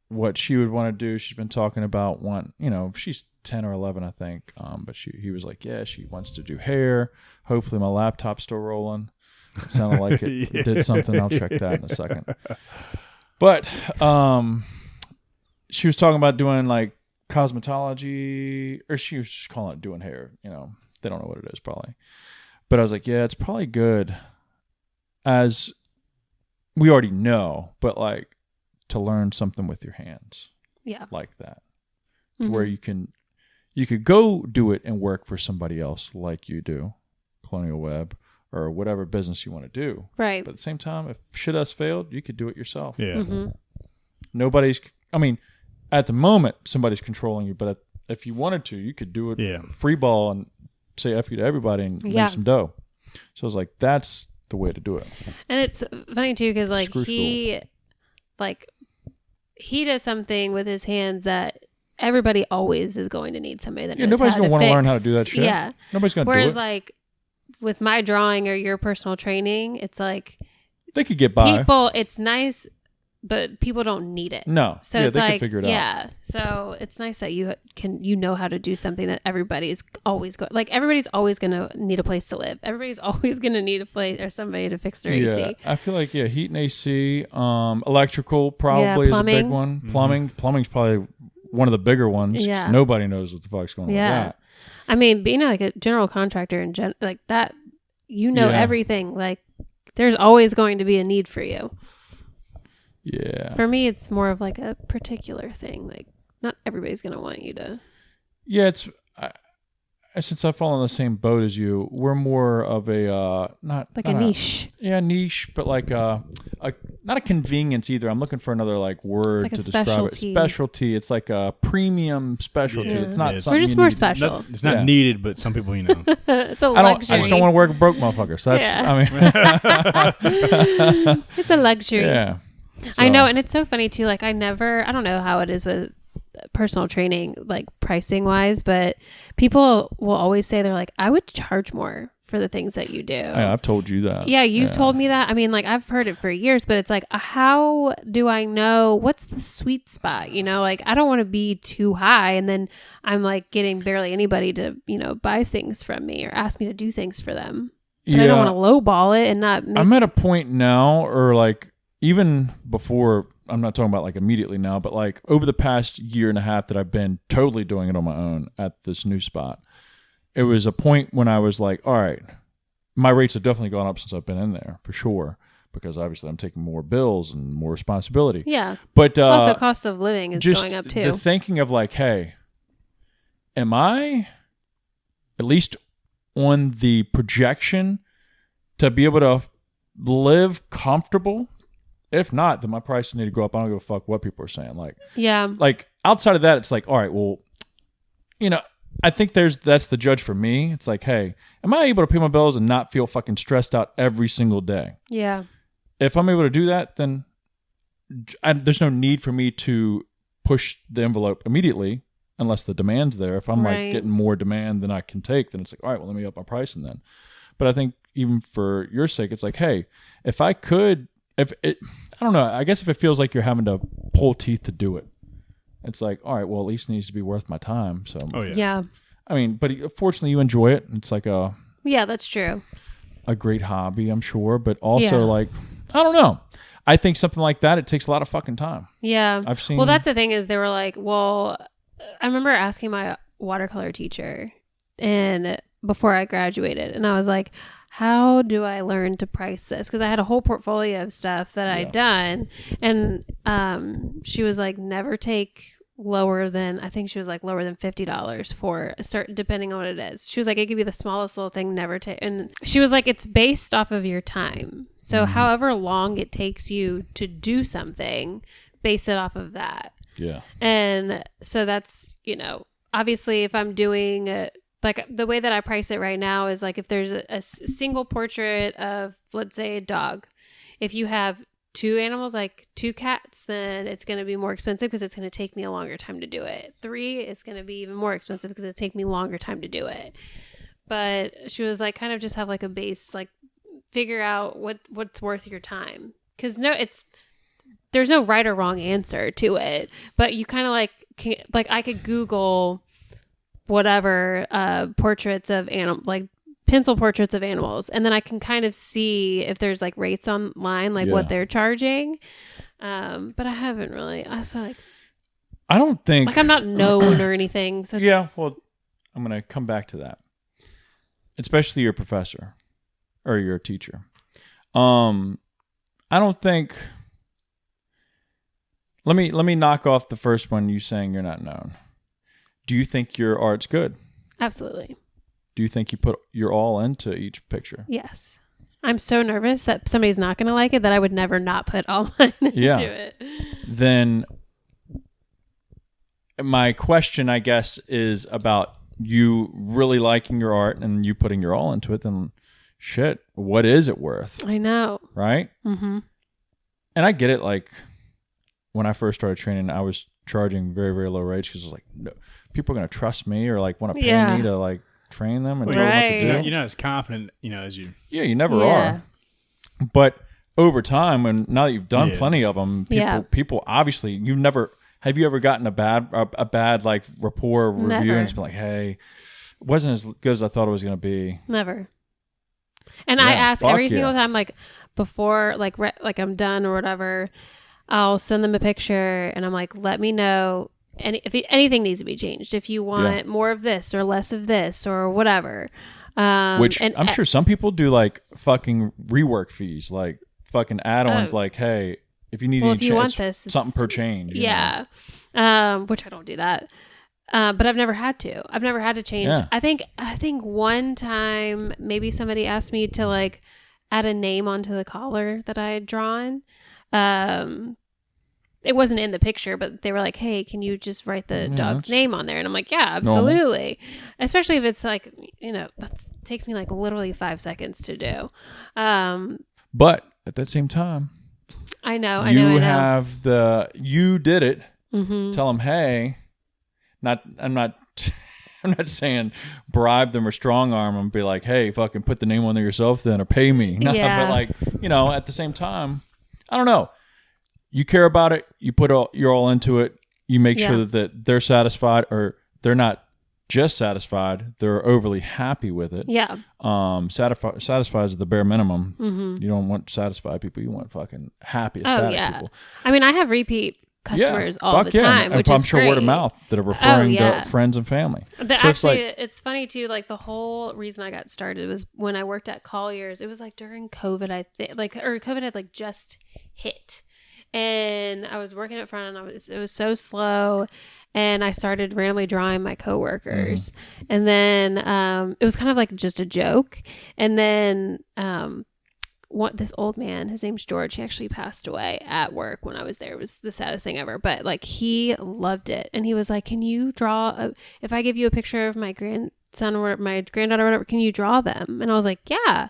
what she would want to do. She's been talking about she's 10 or 11, I think. But he was like, yeah, she wants to do hair. Hopefully my laptop's still rolling. It sounded like it Yeah. did something. I'll check that in a second. But she was talking about doing like cosmetology, or she was just calling it doing hair. You know, they don't know what it is probably. But I was like, yeah, it's probably good, as we already know, but like to learn something with your hands Yeah. like that, Mhm. where you could go do it and work for somebody else like you do, Colonial Web, or whatever business you want to do. Right. But at the same time, if shit has failed, you could do it yourself. yeah. hmm At the moment, somebody's controlling you, but if you wanted to, you could do it Yeah. free ball and say F you to everybody and Yeah. make some dough. So I was like, that's the way to do it. And it's funny too because like Screw he like he does something with his hands that everybody always is going to need somebody that knows nobody's how gonna to want to learn fix. how to do that shit. Yeah. Nobody's gonna Whereas do it. like with my drawing or your personal training, it's like They could get by. people, it's nice, but people don't need it. No. So yeah, it's they like, can figure it out. yeah. So it's nice that you know how to do something that everybody's always like everybody's always going to need a place to live. Everybody's always going to need a place or somebody to fix their AC. I feel like heat and AC, electrical probably is a big plumbing. one. Plumbing's probably one of the bigger ones. 'Cause Yeah. nobody knows what the fuck's going on with that. I mean, being like a general contractor and like that, Yeah. everything. Like there's always going to be a need for you. Yeah. For me, it's more of like a particular thing. Like not everybody's going to want you to. Yeah, since I fall in the same boat as you, we're more of a not Like a niche. Niche, but like a not a convenience either. I'm looking for another like word like a to describe it. specialty. Specialty. It's like a premium specialty. Yeah. It's not We're something We're just you more need. special. It's not Yeah. needed, but some people, It's a I luxury. just don't want to work a broke motherfucker. So that's Yeah. I mean It's a luxury. yeah. I So- know, and it's so funny too. Like I don't know how it is with personal training, like pricing wise, but people will always say they're like, I would charge more for the things that you do. Yeah, I've told you that. Yeah, you've told me that. I mean, like I've heard it for years, but it's like, how do I know what's the sweet spot? You know, like I don't want to be too high, and then I'm like getting barely anybody to buy things from me or ask me to do things for them. But I don't want to lowball it and not. I'm at a point now, or like even before. I'm not talking about like immediately now, but like over the past year and a half that I've been totally doing it on my own at this new spot. It was a point when I was like, all right, my rates have definitely gone up since I've been in there for sure, because obviously I'm taking more bills and more responsibility. Yeah. But Also, cost of living is just going up too. the thinking of like, hey, am I at least on the projection to be able to live comfortable? If not, then my prices need to go up. I don't give a fuck what people are saying. Like outside of that, it's like, all right, well, I think that's the judge for me. It's like, hey, am I able to pay my bills and not feel fucking stressed out every single day? Yeah. If I'm able to do that, then there's no need for me to push the envelope immediately unless the demand's there. If I'm like getting more demand than I can take, then it's like, all right, well, let me up my pricing then. But I think even for your sake, it's like, hey, if I could, I don't know, I guess if it feels like you're having to pull teeth to do it, it's like, all right, well, at least it needs to be worth my time. So, Yeah. I mean, but fortunately you enjoy it. It's like Yeah, that's true. a great hobby, I'm sure, but also like, I don't know. I think something like that, it takes a lot of fucking time. Yeah. I've seen. Well, that's the thing is they were like, well, I remember asking my watercolor teacher and before I graduated, and I was like, how do I learn to price this? Because I had a whole portfolio of stuff that I'd done. And she was like, never take lower than, I think she was like lower than $50 for a certain, depending on what it is. She was like, it could be the smallest little thing, never take. And she was like, it's based off of your time. So however long it takes you to do something, base it off of that. Yeah. And so that's, obviously if I'm doing like the way that I price it right now is like if there's a single portrait of, let's say, a dog, if you have two animals, like two cats, then it's going to be more expensive because it's going to take me a longer time to do it. 3, it's going to be even more expensive because it take me longer time to do it. But she was like, kind of just have like a base, like figure out what's worth your time. Because there's no right or wrong answer to it, but you kind of like I could Google whatever portraits of like pencil portraits of animals, and then I can kind of see if there's like rates online, like what they're charging. But I haven't really. I was like, I don't think like I'm not known or anything. So yeah, well, I'm gonna come back to that, especially your professor or your teacher. I don't think. Let me knock off the first one. You saying you're not known. Do you think your art's good? Absolutely. Do you think you put your all into each picture? Yes. I'm so nervous that somebody's not going to like it that I would never not put all mine into it. Then my question, I guess, is about you really liking your art and you putting your all into it. Then shit, what is it worth? I know. Right? Mm-hmm. And I get it. Like, when I first started training, I was charging very, very low rates because I was like, no, people are going to trust me or like want to pay me to like train them and tell them what to do. You're not as confident, as you. Yeah, you never are. But over time, and now that you've done plenty of them, people obviously have you ever gotten a bad like rapport review Never. and it's been like, hey, it wasn't as good as I thought it was going to be? Never. And I ask every single time, like before, like I'm done or whatever, I'll send them a picture and I'm like, let me know if anything needs to be changed. If you want more of this or less of this or whatever. Which I'm sure some people do like fucking rework fees, like fucking add-ons, like, hey, if you need any change, something per change. Yeah. Which I don't do that. But I've never had to. I've never had to change. Yeah. I think one time maybe somebody asked me to like add a name onto the collar that I had drawn. It wasn't in the picture, but they were like, hey, can you just write the dog's name on there? And I'm like, yeah, absolutely. Normal. Especially if it's like, that takes me like literally 5 seconds to do. But at that same time, I know. You did it. Mm-hmm. Tell them, hey, I'm not saying bribe them or strong arm them and be like, hey, fucking put the name on there yourself then or pay me. No, but like, at the same time, I don't know. You care about it. You you're all into it. You make sure that they're satisfied or they're not just satisfied. They're overly happy with it. Yeah. Satisfied is the bare minimum. Mm-hmm. You don't want satisfied people. You want fucking happy, ecstatic people. I mean, I have repeat customers all the time, which I'm is sure great. word of mouth that are referring to friends and family. It's funny too. Like the whole reason I got started was when I worked at Collier's. It was like during COVID, I think, or COVID had like just hit, and I was working at front, and it was so slow, and I started randomly drawing my coworkers, and then it was kind of like just a joke, and then this old man, his name's George, he actually passed away at work when I was there. It was the saddest thing ever, but like he loved it, and he was like, can you draw if I give you a picture of my grandson or my granddaughter or whatever, can you draw them? And I was like, yeah.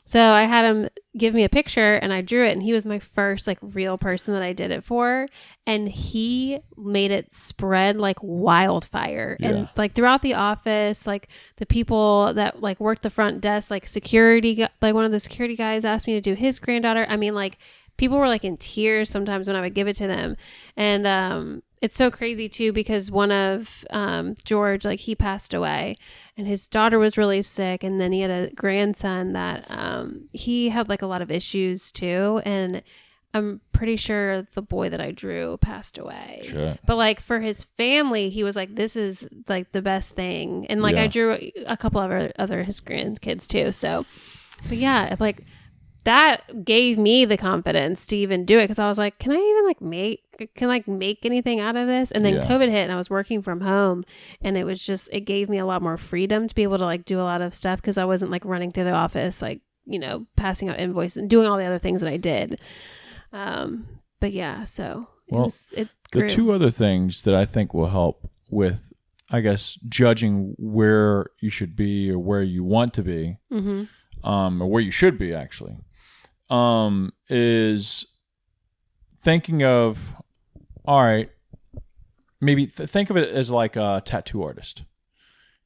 So I had him give me a picture and I drew it, and he was my first like real person that I did it for, and he made it spread like wildfire. And like throughout the office, like the people that like worked the front desk, like security, like one of the security guys asked me to do his granddaughter. I mean, like people were like in tears sometimes when I would give it to them. And it's so crazy too, because one of George, like he passed away and his daughter was really sick, and then he had a grandson that he had like a lot of issues too, and I'm pretty sure the boy that I drew passed away. Sure. But like for his family, he was like, this is like the best thing. And like I drew a couple of other his grandkids too. So, but yeah, like that gave me the confidence to even do it, because I was like, can I even make anything out of this? And then COVID hit and I was working from home, and it gave me a lot more freedom to be able to like do a lot of stuff, because I wasn't like running through the office, like, passing out invoices and doing all the other things that I did. But yeah, so it grew. The two other things that I think will help with, I guess, judging where you should be or where you want to be, or where you should be actually, is thinking of, all right, maybe think of it as like a tattoo artist.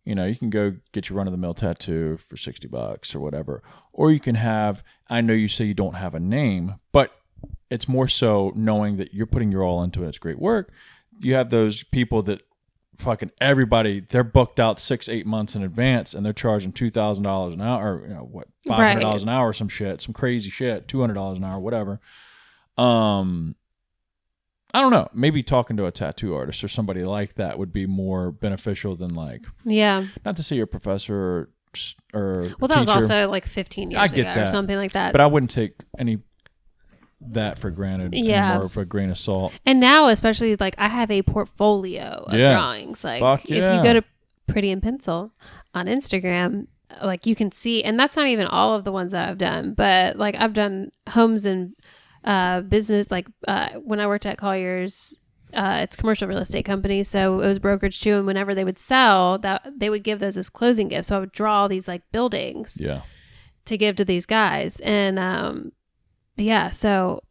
You can go get your run-of-the-mill tattoo for $60 or whatever. Or you can have, I know you say you don't have a name, but it's more so knowing that you're putting your all into it. It's great work. You have those people that fucking everybody, they're booked out 6-8 months in advance, and they're charging $2,000 an hour, or $500 an hour, some shit, some crazy shit, $200 an hour, whatever. I don't know. Maybe talking to a tattoo artist or somebody like that would be more beneficial than like, not to say you're a professor or well, that teacher. was also like 15 years ago or something like that. But I wouldn't take that for granted. More of a grain of salt. And now, especially, like I have a portfolio of drawings. Like if you go to Pretty in Pencil on Instagram, like you can see, and that's not even all of the ones that I've done, but like I've done homes and business, like when I worked at Collier's, it's a commercial real estate company, so it was brokerage too, and whenever they would sell, that they would give those as closing gifts. So I would draw all these like buildings to give to these guys, and so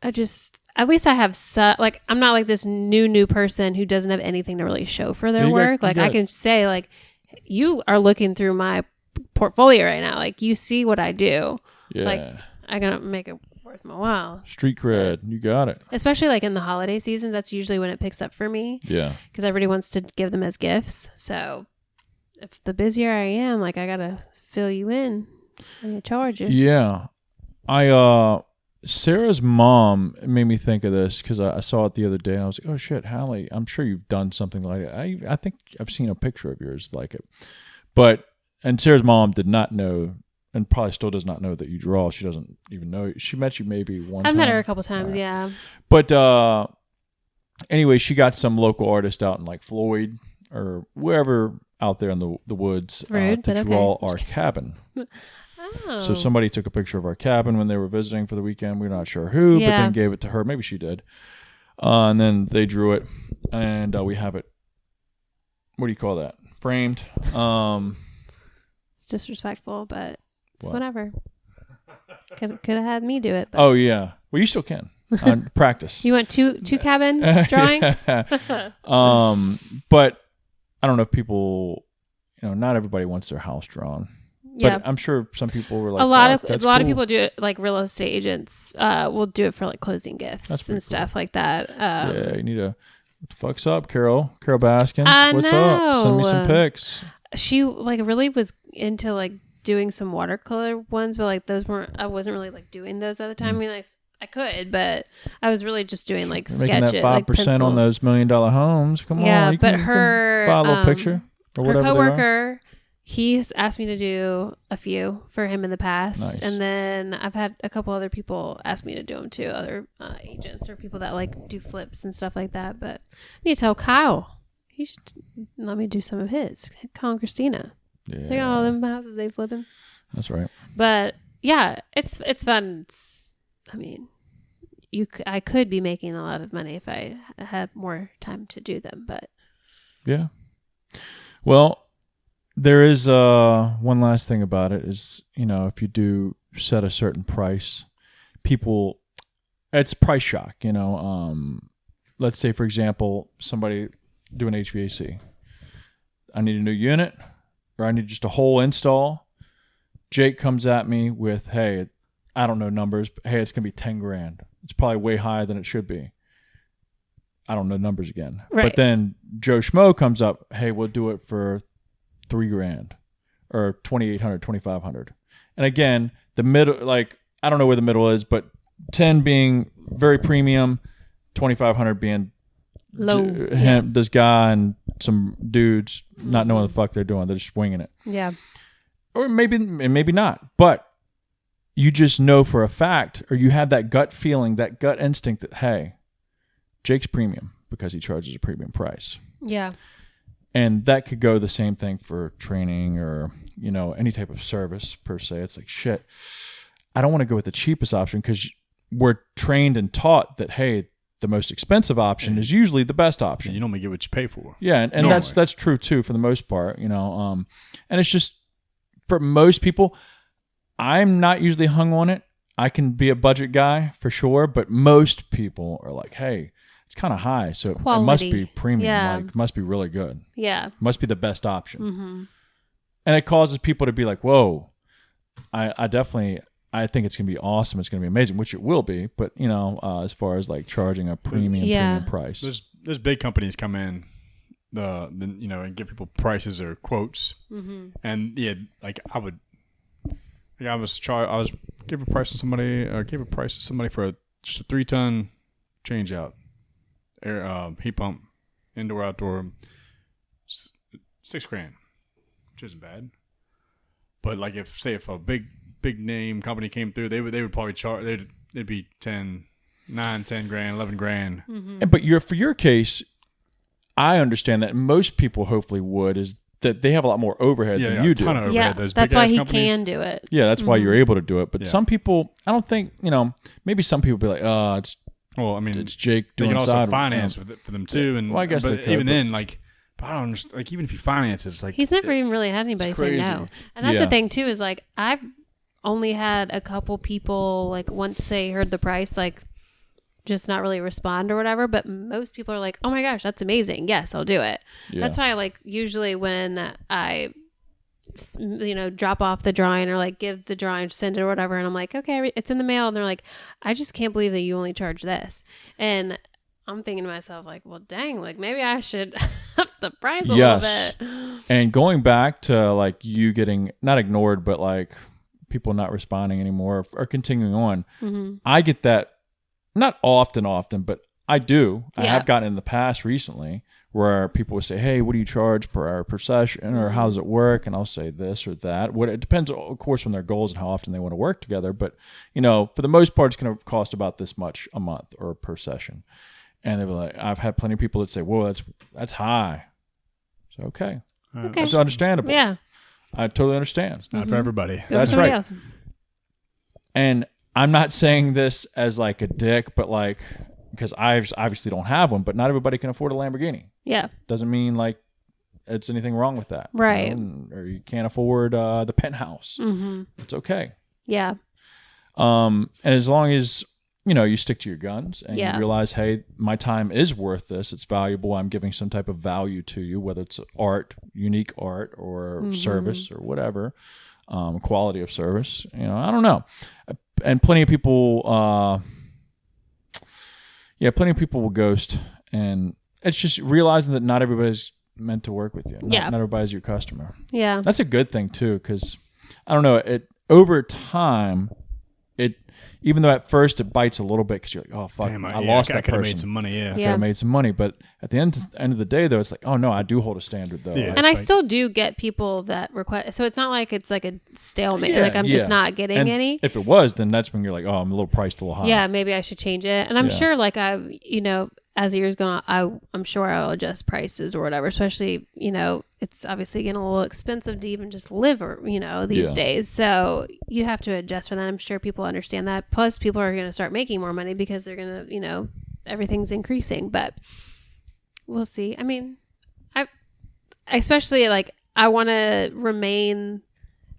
at least I have like, I'm not like this new person who doesn't have anything to really show for their Yeah, work. Like I can say like, you are looking through my portfolio right now. Like you see what I do. Yeah. Like I gotta make it worth my while. Street cred. You got it. Especially like in the holiday seasons, that's usually when it picks up for me. Yeah. Because everybody wants to give them as gifts. So if the busier I am, like I gotta fill you in and charge you. Yeah. Sarah's mom made me think of this because I saw it the other day and I was like, oh shit, Hallie, I'm sure you've done something like it. I think I've seen a picture of yours like it. And Sarah's mom did not know and probably still does not know that you draw. She doesn't even know. She met you maybe one time. I've met her a couple times, right. Yeah. But anyway, she got some local artist out in like Floyd or wherever out there in the woods rude, to draw okay. our cabin. Oh. So somebody took a picture of our cabin when they were visiting for the weekend. We're not sure who, but then gave it to her. Maybe she did. And then they drew it, and we have it. What do you call that? Framed. It's disrespectful, but it's whatever. Could have had me do it. But. Oh yeah. Well, you still can. Practice. You want two cabin drawings? But I don't know if people, not everybody wants their house drawn. Yeah. But I'm sure some people were like, a lot cool. of people do it, like real estate agents will do it for like closing gifts and stuff like that. Yeah, you need to. What the fuck's up, Carol Baskins? What's know. up? Send me some pics. She like really was into like doing some watercolor ones, but like those weren't. I wasn't really like doing those at the time. I mean, I could, but I was really just doing like sketches, making that 5% on those $1 million homes. Come on, yeah. You But can her buy a little picture or whatever. Her coworker. He's asked me to do a few for him in the past. Nice. And then I've had a couple other people ask me to do them too. Other agents or people that like do flips and stuff like that. But I need to tell Kyle. He should let me do some of his. Kyle and Christina. Yeah. They got all them houses they flipping. That's right. But yeah, it's fun. I mean, I could be making a lot of money if I had more time to do them. But yeah. Well, there is one last thing about it is, if you do set a certain price, it's price shock, let's say, for example, somebody doing HVAC. I need a new unit or I need just a whole install. Jake comes at me with, hey, I don't know numbers, but hey, it's going to be 10 grand. It's probably way higher than it should be. I don't know numbers again. Right. But then Joe Schmo comes up, hey, we'll do it for $3 grand or 2,800, 2,500. And again, the middle, like, I don't know where the middle is, but 10 being very premium, 2,500 being low. This guy and some dudes not knowing the fuck they're doing. They're just winging it. Yeah. Or maybe not, but you just know for a fact, or you have that gut feeling, that gut instinct that, hey, Jake's premium because he charges a premium price. Yeah. And that could go the same thing for training or, any type of service per se. It's like, shit, I don't want to go with the cheapest option because we're trained and taught that, hey, the most expensive option is usually the best option. You normally get what you pay for. Yeah, and that's true too for the most part, and it's just for most people, I'm not usually hung on it. I can be a budget guy for sure, but most people are like, hey, it's kind of high, so it must be premium, like must be really good. Yeah. Must be the best option. Mm-hmm. And it causes people to be like, whoa, I definitely, I think it's going to be awesome. It's going to be amazing, which it will be. But, as far as like charging a premium price. There's big companies come in, and give people prices or quotes. Mm-hmm. And yeah, like I was give a price to somebody, for just a 3-ton change out. Heat pump, indoor, outdoor, $6 grand, which isn't bad. But like if a big name company came through, they would probably charge. It'd be 10 grand, 11 grand. Mm-hmm. But for your case, I understand that most people hopefully would is that they have a lot more overhead than you do. Ton of overhead, yeah, those that's big why he companies. can do it. Yeah, that's why you're able to do it. But some people, I don't think, maybe some people be like, it's. Well, I mean, it's Jake doing they can also side finance with it for them too, and I guess but they could, even then, like, I don't understand. Like, even if you finance it, it's like he's never even really had anybody say no, and that's the thing too. Is like I've only had a couple people like once they heard the price, like just not really respond or whatever. But most people are like, oh my gosh, that's amazing. Yes, I'll do it. Yeah. That's why like usually when I, drop off the drawing or like give the drawing, send it or whatever. And I'm like, okay, it's in the mail. And they're like, I just can't believe that you only charge this. And I'm thinking to myself like, well, dang, like maybe I should up the price a little bit. And going back to like you getting not ignored, but like people not responding anymore or continuing on. Mm-hmm. I get that not often, but I do. Yeah. I have gotten in the past recently where people would say, hey, what do you charge per hour per session, or how does it work? And I'll say this or that. It depends, of course, on their goals and how often they want to work together. But, for the most part, it's going to cost about this much a month or per session. And they were like, I've had plenty of people that say, whoa, that's high. So, okay. That's understandable. Yeah. I totally understand. It's not for everybody. That's right. Else. And I'm not saying this as like a dick, but like, because I obviously don't have one, but not everybody can afford a Lamborghini. Yeah. Doesn't mean like it's anything wrong with that. Right. Or you can't afford the penthouse. Mm-hmm. It's okay. Yeah. And as long as, you stick to your guns and you realize, hey, my time is worth this. It's valuable. I'm giving some type of value to you, whether it's art, unique art, or service or whatever, quality of service. I don't know. And plenty of people, plenty of people will ghost. And it's just realizing that not everybody's meant to work with you. Not everybody's your customer. Yeah. That's a good thing too, because I don't know, over time, even though at first it bites a little bit because you're like, oh fuck, I lost that person. I could have made some money. I could have made some money, but at the end of the day, though, it's like, oh no, I do hold a standard though. Yeah. And I still do get people that request. So it's not like it's like a stalemate. Like I'm just not getting any. If it was, then that's when you're like, oh, I'm a little priced a little high. Yeah, maybe I should change it. And I'm sure, like as the years go on, I'm sure I'll adjust prices or whatever. Especially, it's obviously getting a little expensive to even just live, these days. So you have to adjust for that. I'm sure people understand that. Plus, people are going to start making more money because they're going to, everything's increasing. But we'll see. I mean, I especially like I want to remain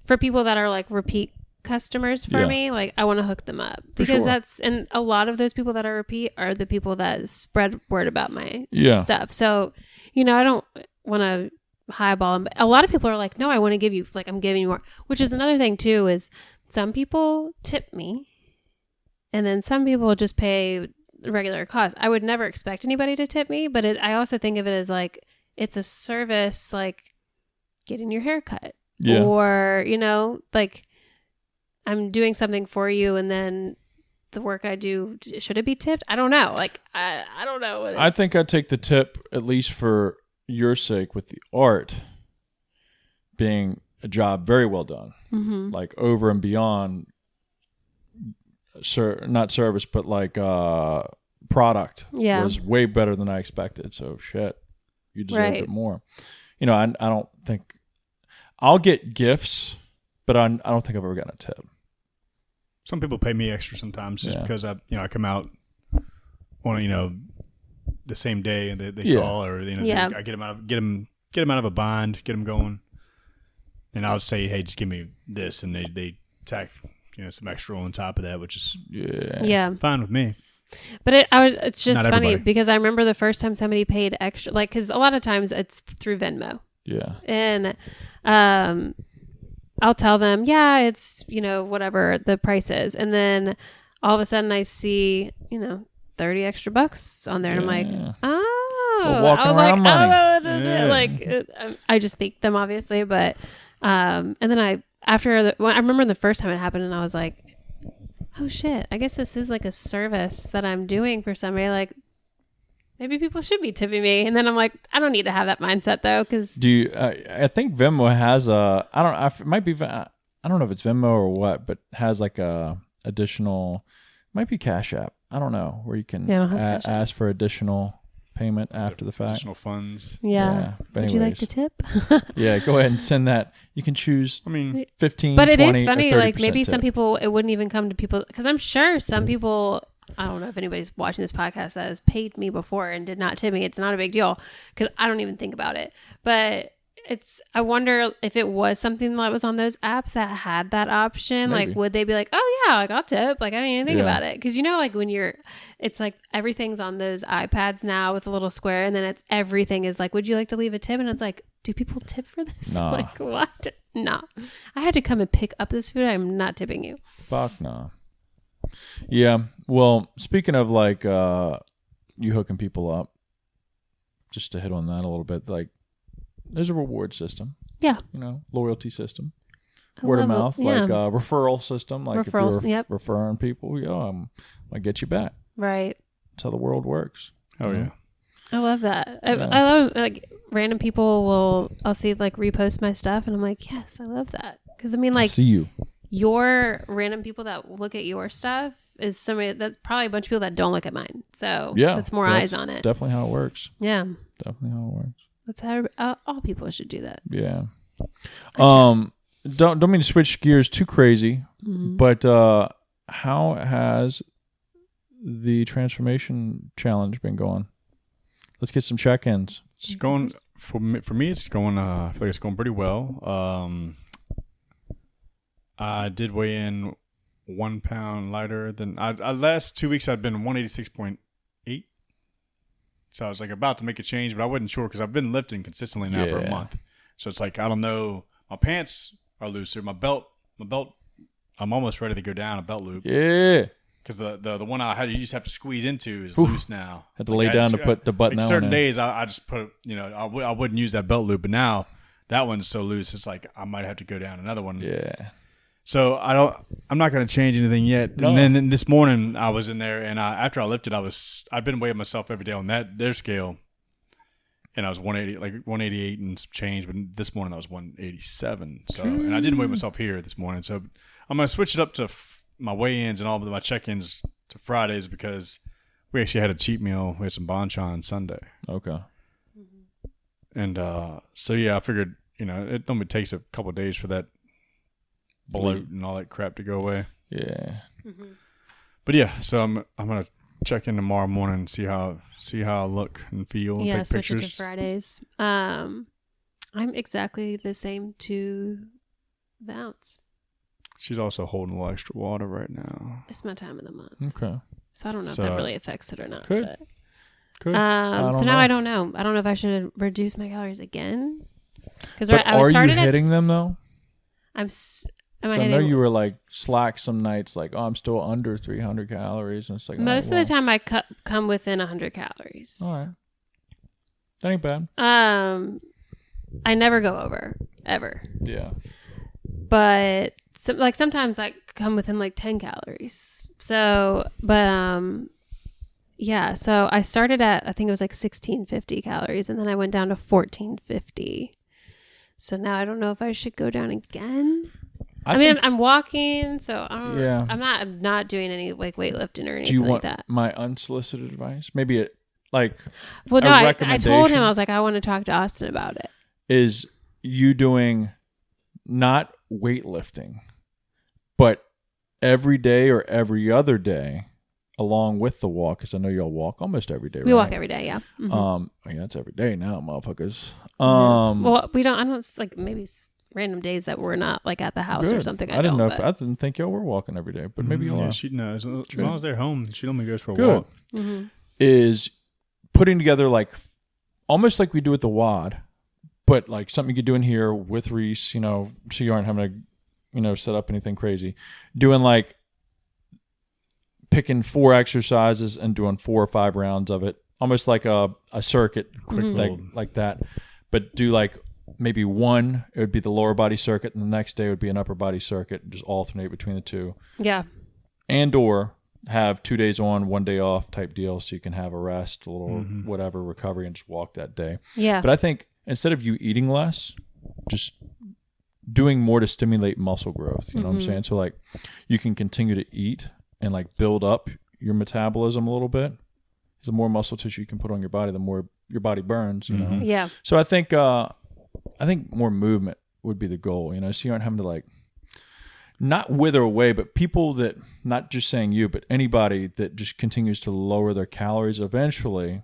for people that are like repeat customers for me, like I want to hook them up because and a lot of those people that I repeat are the people that spread word about my stuff. So I don't want to highball them. A lot of people are like, no, I want to give you, like, I'm giving you more, which is another thing too, is some people tip me and then some people just pay regular cost. I would never expect anybody to tip me, but I also think of it as like it's a service, like getting your hair cut or like I'm doing something for you, and then the work I do, should it be tipped? I don't know. Like, I don't know. I think I'd take the tip, at least for your sake, with the art being a job very well done. Mm-hmm. Like, over and beyond, not service, but like product was way better than I expected. So, shit, you deserve it more. I don't think... I'll get gifts, but I don't think I've ever gotten a tip. Some people pay me extra sometimes just because I come out on the same day and they call or I get them out of a bind, get them going, and I'll say, hey, just give me this, and they tack some extra on top of that, which is fine with me. But it's just not funny because I remember the first time somebody paid extra, like, because a lot of times it's through Venmo. Yeah, and I'll tell them, it's, whatever the price is. And then all of a sudden I see, 30 extra bucks on there. And I'm like, oh, I was like, money. I don't know what to do. Like, I just thank them, obviously. But, and then I remember the first time it happened and I was like, oh shit, I guess this is like a service that I'm doing for somebody. Like, maybe people should be tipping me. And then I'm like, I don't need to have that mindset though. Cause I think Venmo has it might be, I don't know if it's Venmo or what, but has like a additional, might be Cash App. I don't know, where you can ask for additional payment after the fact. Additional funds. Yeah. Would you like to tip? Yeah, go ahead and send that. You can choose 15, but 20, it is funny. Like maybe tip. Some people, it wouldn't even come to people. Cause I'm sure some people, I don't know if anybody's watching this podcast that has paid me before and did not tip me. It's not a big deal because I don't even think about it. But I wonder if it was something that was on those apps that had that option. Maybe. Like, would they be like, oh yeah, like I'll tip. Like I didn't even think Yeah. about it. Cause you know, like when it's like everything's on those iPads now with a little square, and then everything is like, would you like to leave a tip? And it's like, do people tip for this? Nah. Like what? No. I had to come and pick up this food. I'm not tipping you. Fuck no. Yeah. Well, speaking of like you hooking people up, just to hit on that a little bit, like there's a reward system. Yeah. You know, loyalty system. I Word of love mouth, it. Yeah. like referral system. Like Referrals, if you're yep. referring people, I get you back. Right. That's how the world works. Oh, yeah. I love that. I Yeah. love like random people I'll see like repost my stuff and I'm like, yes, I love that. Cause I mean I like see you. your random people that look at your stuff is somebody that's probably a bunch of people that don't look at mine. So Yeah. that's more eyes on it. Definitely how it works. Yeah. Definitely how it works. That's how all people should do that. Yeah. Don't mean to switch gears too crazy, but how has the transformation challenge been going? Let's get some check-ins. It's going for me. It's going. I feel like it's going pretty well. I did weigh in 1 pound lighter than I last 2 weeks. I'd been 186.8. So I was like about to make a change, but I wasn't sure because I've been lifting consistently now for a month. So it's like I don't know. My pants are looser. My belt. I'm almost ready to go down a belt loop. Yeah. Because the one I had, you just have to squeeze into is loose now. Had to lay down to put the button like on. Certain days I just put, I wouldn't use that belt loop, but now that one's so loose, it's like I might have to go down another one. Yeah. So I'm not going to change anything yet. No. And then this morning I was in there, and after I lifted, I'd been weighing myself every day on their scale, and I was 188 and some change. But this morning I was 187. So, and I didn't weigh myself here this morning. So I'm going to switch it up to my weigh-ins and all of my check-ins to Fridays because we actually had a cheat meal. We had some banchan Sunday. Okay. And so yeah, I figured it normally takes a couple of days for that bloat and all that crap to go away. Yeah. But yeah, so I'm gonna check in tomorrow morning and see how I look and feel. And Yeah, take switch it pictures. to Fridays. I'm exactly the same to the ounce. She's also holding a little extra water right now. It's my time of the month. Okay. So I don't know if So, that really affects it or not. could. But, Cool. so now know. I don't know. I don't know if I should reduce my calories again. Because But I was are you started hitting them though? Am So I I hitting? know you were like slack some nights, like, oh, I'm still under 300 calories, and it's like Most of the time I come within 100 calories. All right, that ain't bad. I never go over ever, Yeah. but sometimes I come within like 10 calories. So, but yeah. So I started at I think it was like 1650 calories, and then I went down to 1450. So now I don't know if I should go down again. I mean, I'm walking, so I don't. Yeah. I'm not doing any like weightlifting or anything do you like want that. my unsolicited advice? Maybe it like Well, no, a I told recommendation him I was like, I want to talk to Austin about it. is you doing not weightlifting, but every day or every other day along with the walk, because I know y'all walk almost every day. We right? walk every day, yeah. Mhm. Yeah, that's every day now, motherfuckers. Well, we don't. I don't like maybe random days that we're not like at the house or good. something. I didn't know. but- I didn't think y'all were walking every day, but maybe y'all Yeah, are. she knows. As long as they're home, she normally goes for a Good. walk. Mhm. Is putting together like almost like we do with the WOD, but like something you could do in here with Reese, so you aren't having to, set up anything crazy. Doing like picking 4 exercises and doing 4 or 5 rounds of it, almost like a circuit, Quick little- like that. But do like maybe one, it would be the lower body circuit, and the next day would be an upper body circuit, and just alternate between the two. Yeah. And or have 2 days on, 1 day off type deal, so you can have a rest, a little whatever recovery, and just walk that day. Yeah. But I think instead of you eating less, just doing more to stimulate muscle growth. You know what I'm saying? So like you can continue to eat and like build up your metabolism a little bit. The more muscle tissue you can put on your body, the more your body burns. You know. Yeah. So I think more movement would be the goal. So you aren't having to like not wither away, but people that, not just saying you, but anybody that just continues to lower their calories, eventually,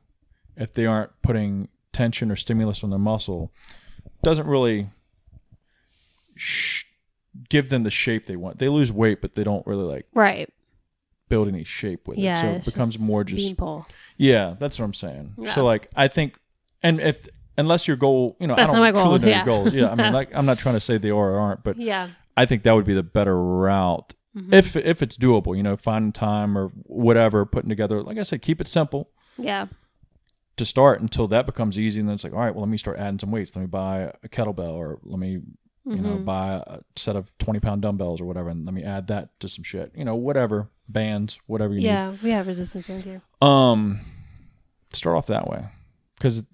if they aren't putting tension or stimulus on their muscle, doesn't really give them the shape they want. They lose weight, but they don't really like Right. build any shape with Yeah. it. So it it's becomes more just beanpole. yeah. That's what I'm saying. Yeah. So like I think, and if unless your goal, you know, That's I not don't my goal, truly know yeah. your goals. Yeah, I mean, like I'm not trying to say they are or aren't, but Yeah. I think that would be the better route if it's doable. You know, finding time or whatever, putting together. Like I said, keep it simple Yeah. to start until that becomes easy, and then it's like, all right, well, let me start adding some weights. Let me buy a kettlebell, or let me, you know, buy a set of 20-pound dumbbells or whatever, and let me add that to some shit. You know, whatever bands, whatever you need. Yeah. We have resistance bands here. Start off that way, because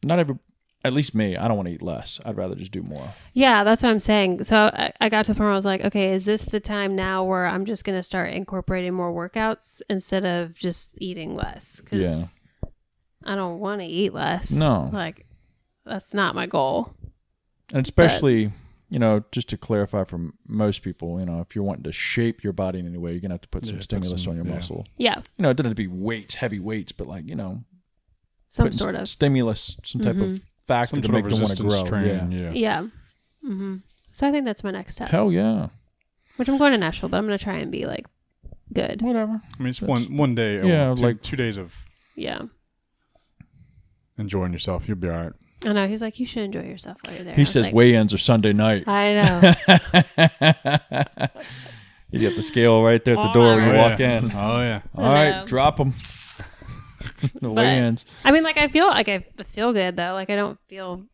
not every, at least me, I don't want to eat less. I'd rather just do more. Yeah, that's what I'm saying. So I got to the point where I was like, okay, is this the time now where I'm just going to start incorporating more workouts instead of just eating less? Because I don't want to eat less. No. Like, that's not my goal. And especially, you know, just to clarify for most people, you know, if you're wanting to shape your body in any way, you're going to have to put some stimulus on your muscle. Yeah. You know, it doesn't have to be weights, heavy weights, but like, you know, Some putting sort of. stimulus, some type of factor to make them want to grow. Training, Yeah. So I think that's my next step. Hell yeah. Which I'm going to Nashville, but I'm going to try and be like good. Whatever. I mean, it's one day. Yeah, like 2 days of Yeah. enjoying yourself. You'll be all right. I know. He's like, you should enjoy yourself while you're there. He says weigh-ins are Sunday night. I know. You get the scale right there at the door when you walk in. Oh yeah. All right, drop them. The weigh-ins. I mean, like I feel good though. Like I don't feel.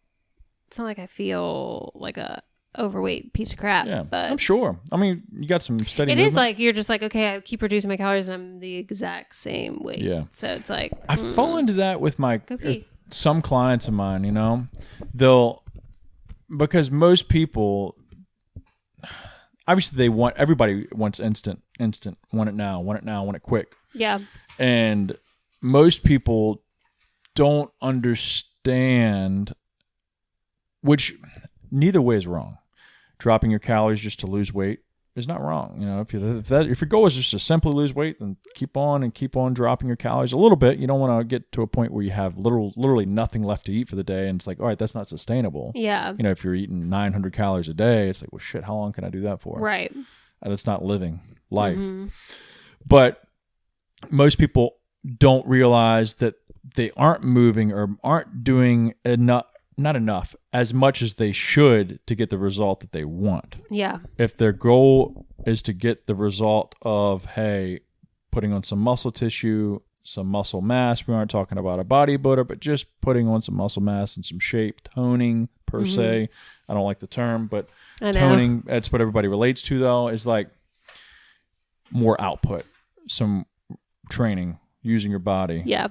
It's not like I feel like a overweight piece of crap. Yeah, but I'm sure. I mean, you got some steady. It is like you're just like, okay, I keep reducing my calories and I'm the exact same weight. Yeah. So it's like I fall into that with my go pee. some clients of mine. You know, because most people. Obviously, everybody wants instant, want it now, want it quick. Yeah. And most people don't understand, which neither way is wrong. Dropping your calories just to lose weight is not wrong. You know, if your goal is just to simply lose weight, then keep on dropping your calories a little bit. You don't want to get to a point where you have literally nothing left to eat for the day, and it's like, all right, that's not sustainable. Yeah. You know, if you're eating 900 calories a day, it's like, well, shit, how long can I do that for? Right. That's not living life. But most people don't realize that they aren't moving or aren't doing not enough, as much as they should to get the result that they want. Yeah. If their goal is to get the result of, hey, putting on some muscle tissue, some muscle mass, we aren't talking about a bodybuilder, but just putting on some muscle mass and some shape, toning per se. I don't like the term, but toning, that's what everybody relates to though, is like more output, some training, using your body. Yeah.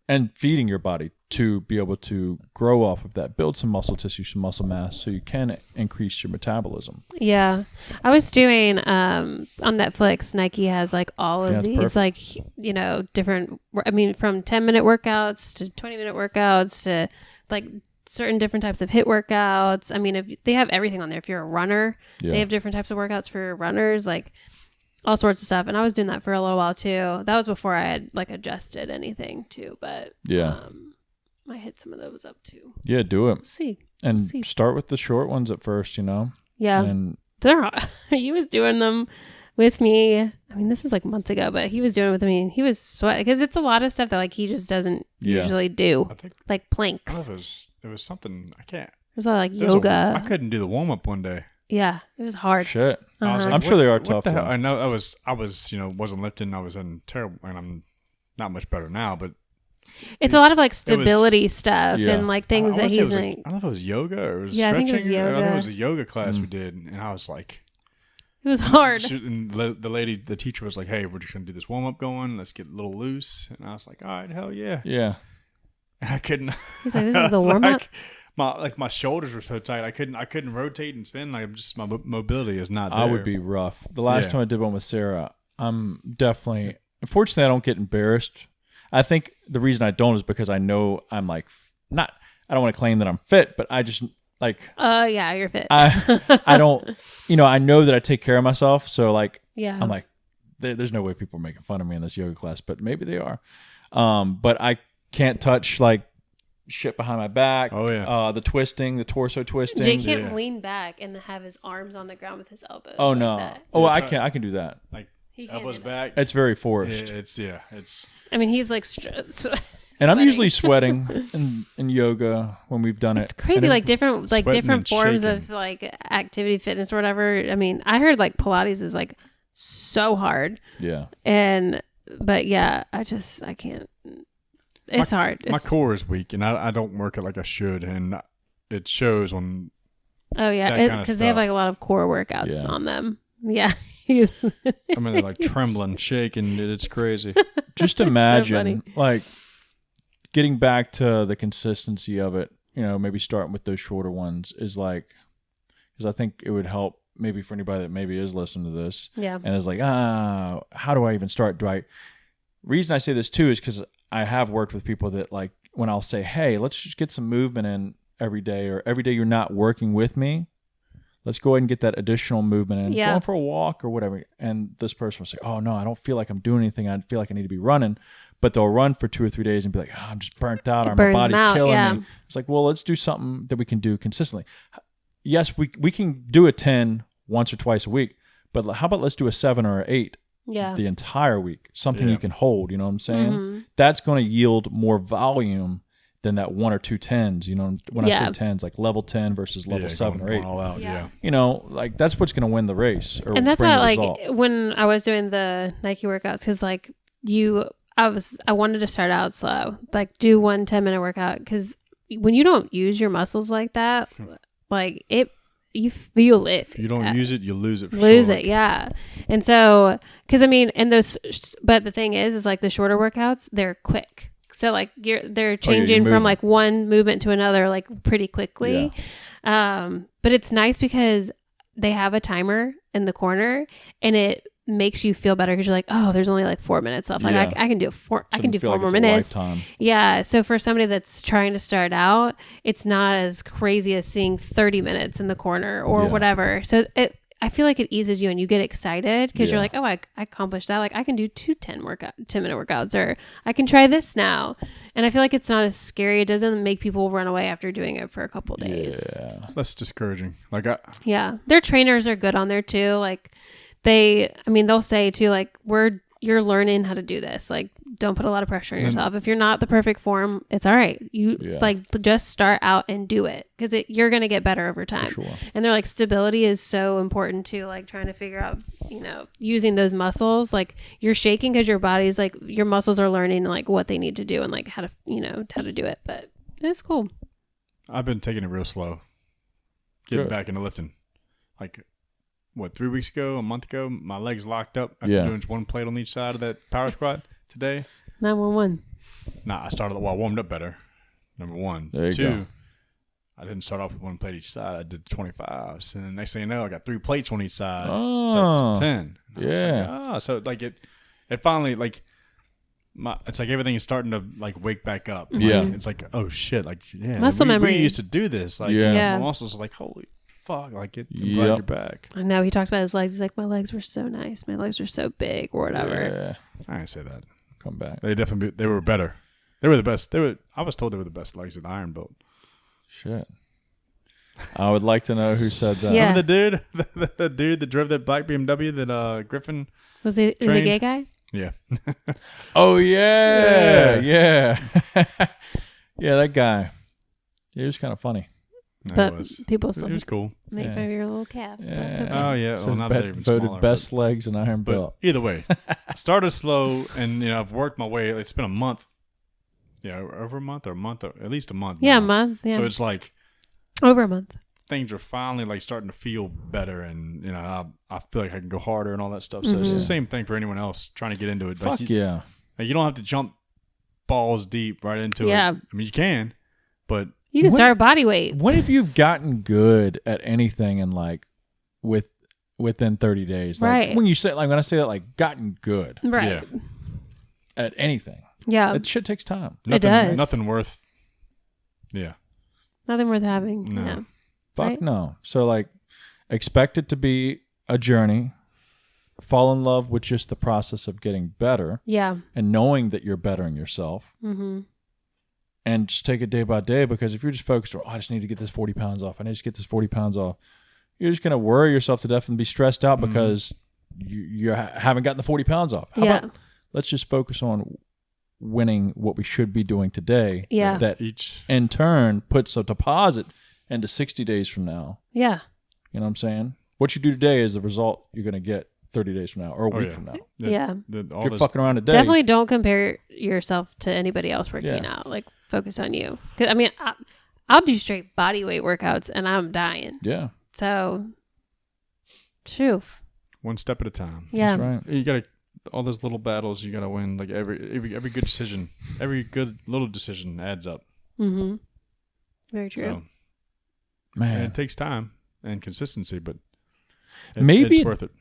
And feeding your body to be able to grow off of that, build some muscle tissue, some muscle mass, so you can increase your metabolism. Yeah. I was doing on Netflix, Nike has like all of these perfect. like, you know, different, I mean, from 10-minute workouts to 20-minute workouts to like certain different types of HIIT workouts. I mean, they have everything on there. If you're a runner, they have different types of workouts for runners, like all sorts of stuff. And I was doing that for a little while too. That was before I had like adjusted anything too, but I hit some of those up too. Yeah, do it. See. And start with the short ones at first, you know? Yeah. And he was doing them with me. I mean, this was like months ago, but he was doing it with me. He was sweating because it's a lot of stuff that like he just doesn't usually do. I think like planks. it was something I can't. There's a lot of like yoga. I couldn't do the warm up one day. Yeah, it was hard. shit. I was like, I'm sure they are what tough. The hell? though. I know I was wasn't lifting. I was in terrible, and I'm not much better now. But It's a lot of like stability stuff and like things that he's like. I don't know if it was yoga or it was Yeah, I stretching. think it was yoga. I think it was a yoga class we did, and I was like, It was hard. And the teacher was like, "Hey, we're just gonna do this warm up going. Let's get a little loose." And I was like, "All right, hell yeah." Yeah. And I couldn't. He's like, "This is the warm up." My shoulders were so tight. I couldn't rotate and spin. Like just my mobility is not there. I would be rough. The last time I did one with Sarah, I'm definitely. Unfortunately, I don't get embarrassed. I think the reason I don't is because I know I'm like not. I don't want to claim that I'm fit, but I just like. Yeah, you're fit. I don't. I know that I take care of myself, so like. Yeah. I'm like, there's no way people are making fun of me in this yoga class, but maybe they are. But I can't touch like shit behind my back. Oh, yeah. The twisting, the torso twisting. Jake can't Yeah. lean back and have his arms on the ground with his elbows. Oh like no. that. Oh, Yeah, I can do that. Like He can't elbows do that. back. It's very forced. It's I mean, he's like, And I'm usually sweating in yoga when we've done it. It's crazy, And like different Sweating and forms shaking. of like activity, fitness, or whatever. I mean, I heard like Pilates is like so hard, yeah. but yeah, I can't. It's hard. my core is weak, and I don't work it like I should, and it shows on. Oh yeah, that kinda because they have stuff. like a lot of core workouts Yeah. on them. Yeah, he's. I mean, they're like trembling, shaking. It's crazy. Just funny. imagine like getting back to the consistency of it, maybe starting with those shorter ones is like, because I think it would help maybe for anybody that maybe is listening to this Yeah. and is like, how do I even start? Reason I say this too is because I have worked with people that like, when I'll say, hey, let's just get some movement in every day, or every day you're not working with me, let's go ahead and get that additional movement in, Yeah. going for a walk or whatever. And this person will say, oh no, I don't feel like I'm doing anything. I feel like I need to be running. But they'll run for 2 or 3 days and be like, oh, I'm just burnt out, or my burns body's them out, killing yeah. me. It's like, well, let's do something that we can do consistently. Yes, we can do a 10 once or twice a week, but how about let's do a 7 or an 8 Yeah. the entire week? Something Yeah. you can hold, you know what I'm saying? Mhm. That's going to yield more volume than that 1 or 2 10s. When I Yeah. say 10s, like level 10 versus level 7 or 8. All out, Yeah. yeah. Like that's what's going to win the race. Or And that's bring why, the like, result. when I was doing the Nike workouts, because like I wanted to start out slow, like do 1 10-minute workout, because when you don't use your muscles like that, like you feel it. If you don't use it, you lose it. For Lose sure. it, yeah. And so, because I mean, but the thing is like the shorter workouts, they're quick. So like they're changing from moving. like one movement to another like pretty quickly. But it's nice because they have a timer in the corner, and it makes you feel better because you're like, oh, there's only like 4 minutes left. Like Yeah. I can do I can do Shouldn't feel 4 like more it's a minutes. lifetime. Yeah. So for somebody that's trying to start out, it's not as crazy as seeing 30 minutes in the corner or Yeah. whatever. So I feel like it eases you and you get excited because you're Yeah. like, oh, I accomplished that. Like I can do 2 10-minute workouts, or I can try this now. And I feel like it's not as scary. It doesn't make people run away after doing it for a couple days. Yeah. Less discouraging. Like Yeah. Their trainers are good on there too. Like they'll say too, like, you're learning how to do this. Like, don't put a lot of pressure on yourself. If you're not the perfect form, it's all right. You like just start out and do it, because you're going to get better over time. For sure. And they're like, stability is so important too. Like trying to figure out, using those muscles, like you're shaking because your body's like, your muscles are learning like what they need to do and like how to, how to do it. But it's cool. I've been taking it real slow. Getting Good. back into lifting. Like, 3 weeks ago, a month ago, my legs locked up after Yeah. doing just one plate on each side of that power squat. Today, 911. I warmed up better. Number one. There you 2, go. I didn't start off with one plate each side. I did 25s. And the next thing you know, I got 3 plates on each side. Oh. So it's 10. And I was Yeah. like, so like it finally, like, it's like everything is starting to like wake back up. Like, Yeah. it's like, oh shit, like, yeah, Muscle memory. We used to do this. Like, Yeah. Yeah. my muscles are like, holy fuck, like I'm glad Yep. you're back. I know he talks about his legs. He's like, my legs were so nice. My legs were so big, or whatever. Yeah. I didn't say that. Come back. They were better. They were the best. I was told they were the best legs that Iron built. Shit. I would like to know who said that. Yeah. Remember the dude, the dude that drove that black BMW that Griffin? Was he the Trained. gay guy? Yeah. Oh yeah. Yeah. Yeah, that guy. He was kind of funny. But it was. people It still was cool. make Yeah. fun of your little calves. But it's Yeah. okay. Oh yeah. Said Well, now they're even voted smaller, best legs in Iron But Belt. either way, started slow, and I've worked my way. It's been a month. Yeah, over a month, or at least a month. Yeah, a now. month. Yeah. So it's like Over a month. things are finally like starting to feel better, and I feel like I can go harder and all that stuff. So it's the same thing for anyone else trying to get into it. Fuck Like, yeah. you don't have to jump balls deep right into Yeah. it. I mean, you can, but You can When- start body weight. When have you gotten good at anything in like within 30 days? Like, Right. when you say when I say that, like gotten good Right. at anything, Yeah. that shit takes time. nothing, does. nothing worth. Yeah. Nothing worth having. No. Yeah. Fuck Right. no. So like, expect it to be a journey. Fall in love with just the process of getting better Yeah. and knowing that you're bettering yourself. Mm-hmm. and just take it day by day. Because if you're just focused on, I just need to get this 40 pounds off, I need to get this 40 pounds off, you're just going to worry yourself to death and be stressed out because you haven't gotten the 40 pounds off. How about let's just focus on winning what we should be doing today. Yeah. That each in turn puts a deposit into 60 days from now. Yeah. You know what I'm saying? What you do today is the result you're going to get 30 days from now or a week from now. If you're fucking around today. Definitely don't compare yourself to anybody else working out. Like, focus on you. 'Cause, I mean, I'll do straight body weight workouts and I'm dying. Yeah. So, true. One step at a time. Yeah. That's right. You got to, all those little battles you got to win. Like every good decision, every good little decision adds up. Mm-hmm. Very true. So, Man. and it takes time and consistency, but maybe it's worth it.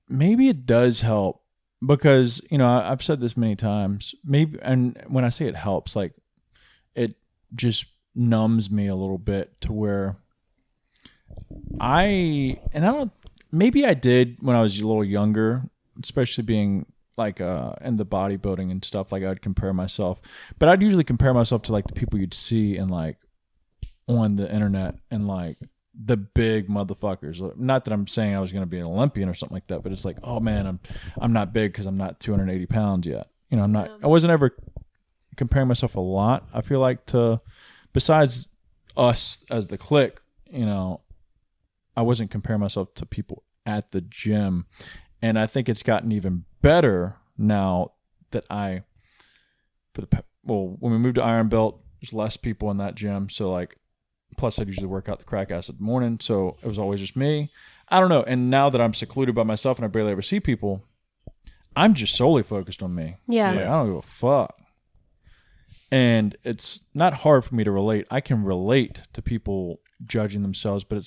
Maybe it does help because, you know, I've said this many times, maybe, and when I say it helps, like it just numbs me a little bit to where maybe I did when I was a little younger, especially being like in the bodybuilding and stuff, like I'd compare myself, but I'd usually compare myself to like the people you'd see in like on the internet and like the big motherfuckers. Not that I'm saying I was going to be an Olympian or something like that, but it's like, oh man, I'm not big because I'm not 280 pounds yet. You know, I wasn't ever comparing myself a lot. I feel like besides us as the clique, you know, I wasn't comparing myself to people at the gym. And I think it's gotten even better now that when we moved to Iron Belt, there's less people in that gym. So like, plus I'd usually work out the crack ass in the morning. So it was always just me. I don't know. And now that I'm secluded by myself and I barely ever see people, I'm just solely focused on me. Yeah. Like, I don't give a fuck. And it's not hard for me to relate. I can relate to people judging themselves, but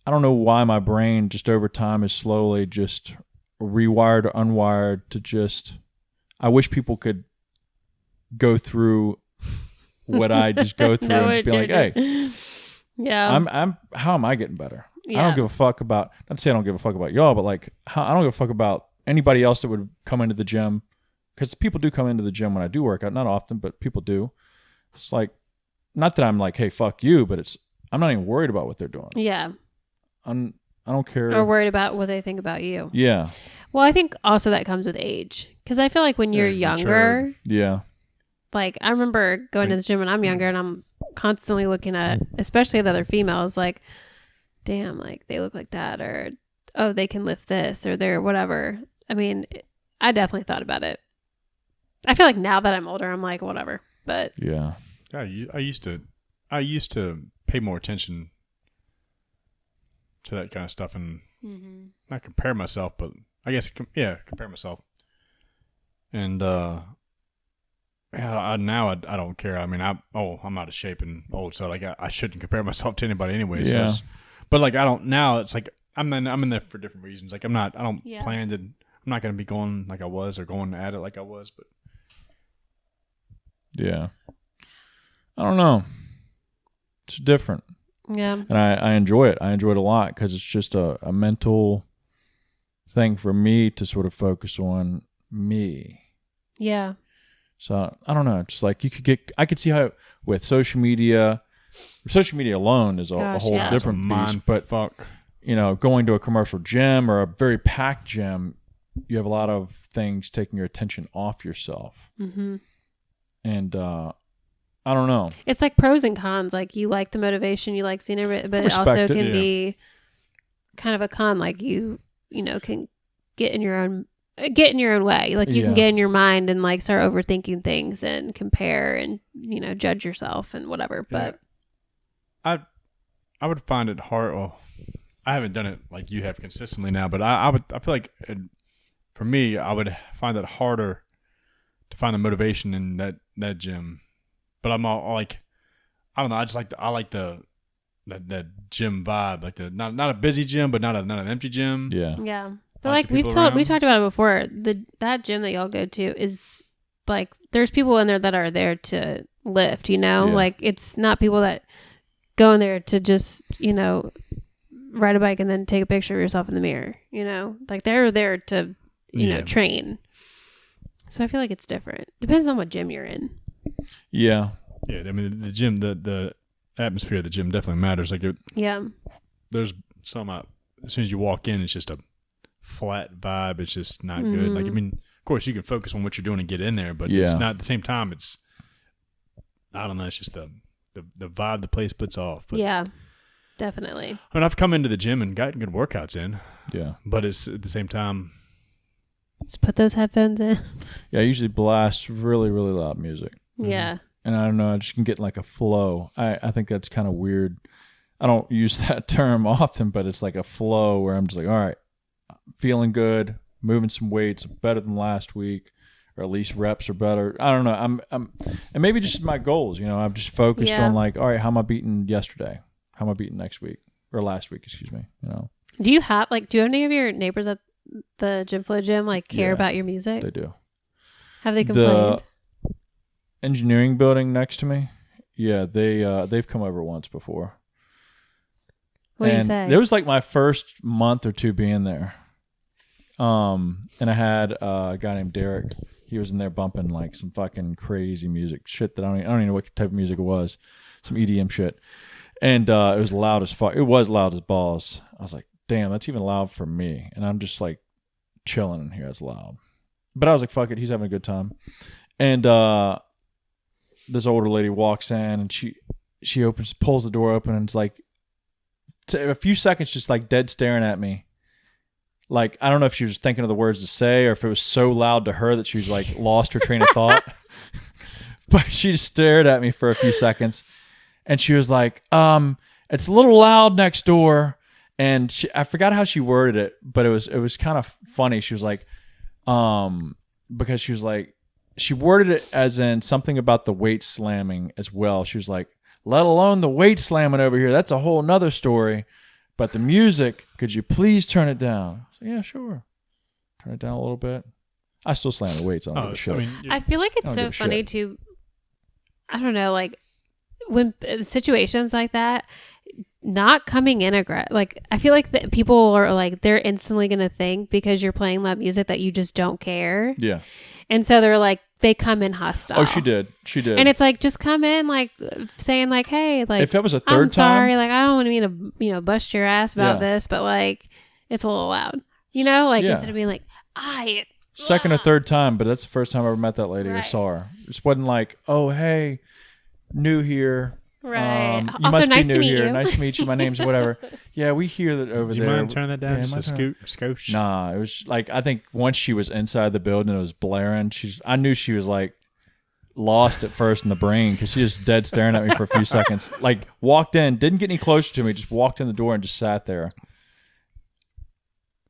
I don't know why my brain just over time is slowly just rewired or unwired to just, I wish people could go through what I just go through and just be like, hey, how am I getting better? Yeah. I don't give a fuck about, not to say I don't give a fuck about y'all, but like, I don't give a fuck about anybody else that would come into the gym, because people do come into the gym when I do work out, not often, but people do. It's like, not that I'm like, hey, fuck you, but I'm not even worried about what they're doing. Yeah. I don't care. Or worried about what they think about you. Yeah. Well, I think also that comes with age. Because I feel like when you're younger, like I remember going to the gym when I'm younger and I'm constantly looking at, especially the other females, like, damn, like they look like that, or, oh, they can lift this, or they're whatever. I mean, I definitely thought about it. I feel like now that I'm older, I'm like, whatever. But yeah, I used to pay more attention to that kind of stuff and not compare myself, but I guess compare myself. And now I don't care. I mean, I'm out of shape and old, so like I shouldn't compare myself to anybody anyway. Yeah. So but like I don't now. It's like I'm in there for different reasons. Like I don't plan to. I'm not going to be going like I was or going at it like I was. But yeah, I don't know. It's different. Yeah. And I enjoy it. I enjoy it a lot because it's just a mental thing for me to sort of focus on me. Yeah. So I don't know. It's like I could see how with social media alone is a whole different beast. But you know, going to a commercial gym or a very packed gym, you have a lot of things taking your attention off yourself. Mm-hmm. And I don't know. It's like pros and cons. Like you like the motivation, you like seeing it, but it also can be kind of a con. Like you know, can get in your own way. Like you can get in your mind and like start overthinking things and compare and, you know, judge yourself and whatever. But I would find it hard. Well, I haven't done it like you have consistently now, but I feel like for me, I would find it harder to find the motivation in that gym. But I'm all like, I don't know. I like that gym vibe, like not a busy gym, but not an empty gym. Yeah. Yeah. But like we talked about it before. That gym that y'all go to is like there's people in there that are there to lift. You know, like it's not people that go in there to just, you know, ride a bike and then take a picture of yourself in the mirror. You know, like they're there to you know train. So I feel like it's different. Depends on what gym you're in. Yeah. Yeah, I mean the gym, the atmosphere of the gym definitely matters. Like there's some as soon as you walk in, it's just a flat vibe. It's just not good. Like I mean, of course you can focus on what you're doing and get in there, but it's not at the same time. It's I don't know. It's just the vibe the place puts off. But, yeah, definitely. I mean, I've come into the gym and gotten good workouts in. Yeah, but it's at the same time. Just put those headphones in. Yeah, I usually blast really, really loud music. Yeah. And I don't know, I just can get like a flow. I think that's kind of weird. I don't use that term often, but it's like a flow where I'm just like, all right, feeling good, moving some weights, better than last week, or at least reps are better. I don't know. I'm and maybe just my goals. You know, I'm just focused on like, all right, how am I beating yesterday? How am I beating next week or last week? Excuse me. You know. Do you have any of your neighbors at the Gym Flow gym like care about your music? They do. Have they complained? The engineering building next to me, yeah, they've come over once before. What do you say? It was like my first month or two being there. And I had a guy named Derek. He was in there bumping like some fucking crazy music shit that I don't even know what type of music it was. Some EDM shit. And it was loud as fuck. It was loud as balls. I was like, damn, that's even loud for me. And I'm just like chilling in here. It's loud. But I was like, fuck it. He's having a good time. And this older lady walks in and she pulls the door open and it's like a few seconds just like dead staring at me. Like, I don't know if she was thinking of the words to say or if it was so loud to her that she was like lost her train of thought. But she just stared at me for a few seconds and she was like, it's a little loud next door. And I forgot how she worded it, but it was kind of funny. She was like, because she was like, she worded it as in something about the weight slamming as well. She was like, let alone the weight slamming over here. That's a whole nother story. But the music, could you please turn it down? So, yeah, sure. Turn it down a little bit. I still slam the weights. I don't give a shit. I feel like it's so funny to, I don't know, like when situations like that, not coming in aggressive. Like, I feel like that people are like, they're instantly going to think because you're playing loud music that you just don't care. Yeah. And so they're like, they come in hostile. Oh, she did. And it's like, just come in like saying like, hey, like, if it was a third I'm sorry, time, like, I don't want to mean to, bust your ass about this, but like, it's a little loud, you know, like instead of being like, second or third time, but that's the first time I ever met that lady or saw her. It just wasn't like, oh, hey, new here. Right. You Also, must nice be to new meet here. you. Nice to meet you. My name's whatever. Yeah, we hear that over there. Do you mind turning that down just a skosh? Nah, it was like, I think once she was inside the building, it was blaring. I knew she was like lost at first in the brain because she was dead staring at me for a few seconds. Like walked in, didn't get any closer to me, just walked in the door and just sat there.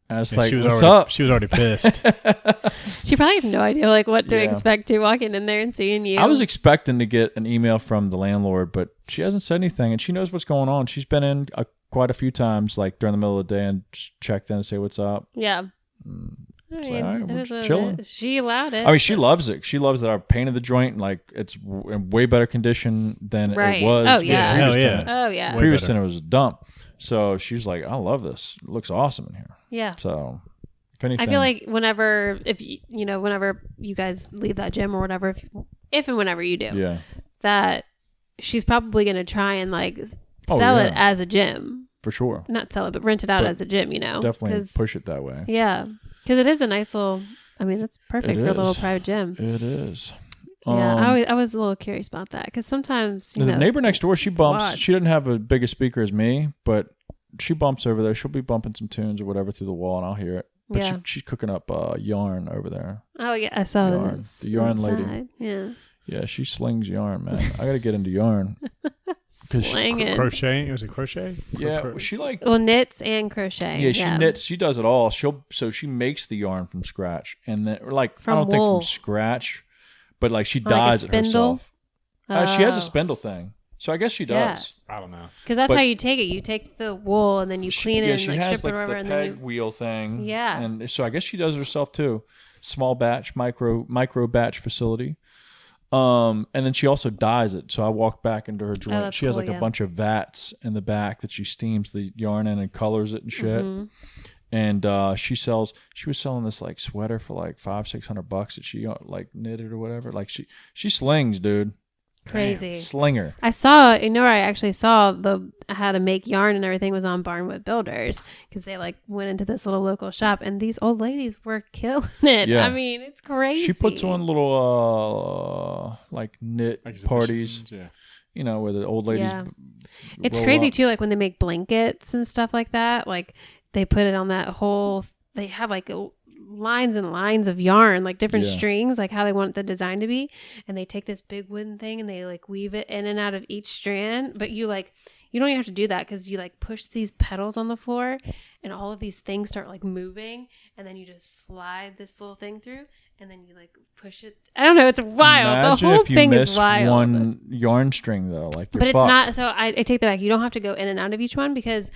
And I was like, what's up? She was already pissed. She probably had no idea like what to expect to walking in there and seeing you. I was expecting to get an email from the landlord, but she hasn't said anything and she knows what's going on. She's been in quite a few times, like during the middle of the day and just checked in and say what's up. Yeah. All right, we're chilling. She allowed it. I mean, she loves it. She loves that I painted the joint and like it's in way better condition than it was. Oh yeah. Previous tenant was a dump. So she's like, I love this. It looks awesome in here. Yeah. So if anything, I feel like whenever you guys leave that gym or whatever, if and whenever you do, that she's probably going to try and like sell it as a gym. For sure. Not sell it, but rent it out as a gym, Definitely push it that way. Yeah. Because it is a nice little, I mean, that's perfect for a little private gym. It is. Yeah, I was a little curious about that because sometimes the neighbor next door, she bumps. She doesn't have a big a speaker as me, but she bumps over there. She'll be bumping some tunes or whatever through the wall, and I'll hear it. But she's cooking up yarn over there. Oh yeah, I saw the yarn lady. Yeah. Yeah, she slings yarn, man. I got to get into yarn. Slinging. Crochet? Was it crochet? Yeah, she knits and crochet. Yeah, she knits. She does it all. She makes the yarn from scratch, and then think from scratch, but like she dyes it herself. She has a spindle thing, so I guess she does. I don't know because that's how you take it. You take the wool and then you clean it and she like has strip it or whatever, the and peg then wheel thing. Yeah, and so I guess she does it herself too. Small batch, micro batch facility. And then she also dyes it. So I walked back into her joint. She has a bunch of vats in the back that she steams the yarn in and colors it and shit. Mm-hmm. And she was selling this like sweater for like $500-600 that she like knitted or whatever. Like she slings, dude. Crazy. Slinger. I saw, where I actually saw how to make yarn and everything was on Barnwood Builders, because they like went into this little local shop and these old ladies were killing it. Yeah. I mean, it's crazy. She puts on little like knit parties, Yeah. you know, where the old ladies. Yeah. It's roll crazy up. too, like when they make blankets and stuff like that, like they put it on that whole, they have like lines and lines of yarn, like different Yeah. strings, like how they want the design to be, and they take this big wooden thing and they like weave it in and out of each strand, but you don't even have to do that, because you like push these pedals on the floor and all of these things start like moving, and then you just slide this little thing through and then you like push it. I don't know, it's wild. Imagine the whole if you thing miss is wild. one yarn string though, like you're But it's fucked. not, so I take that back. You don't have to go in and out of each one, because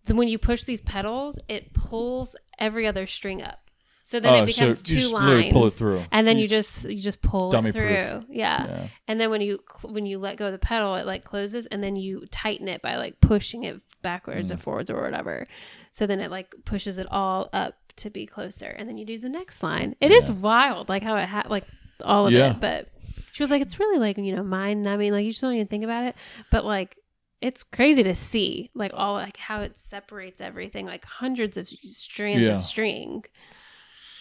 when you push these pedals, it pulls every other string up. So then it becomes you two just literally lines, pull it through. and then you You just pull it dummy through. proof. Yeah. And then when you let go of the pedal, it like closes, and then you tighten it by like pushing it backwards or forwards or whatever. So then it like pushes it all up to be closer, and then you do the next line. It is wild, like how it like all of it. But she was like, it's really like, mind numbing. Like you just don't even think about it, but like it's crazy to see like all like how it separates everything, like hundreds of strands of string.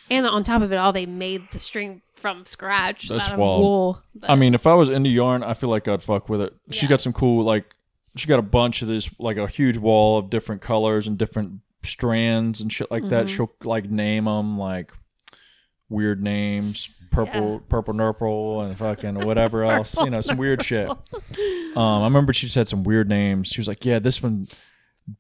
And on top of it all, they made the string from scratch. That's out of wild. wool. But I mean, if I was into yarn, I feel like I'd fuck with it. She Yeah. got some cool, like, she got a bunch of this, like a huge wall of different colors and different strands and shit like that. She'll like name them like weird names, purple nurple, and fucking whatever else, some weird shit. I remember she said some weird names. She was like, yeah, this one,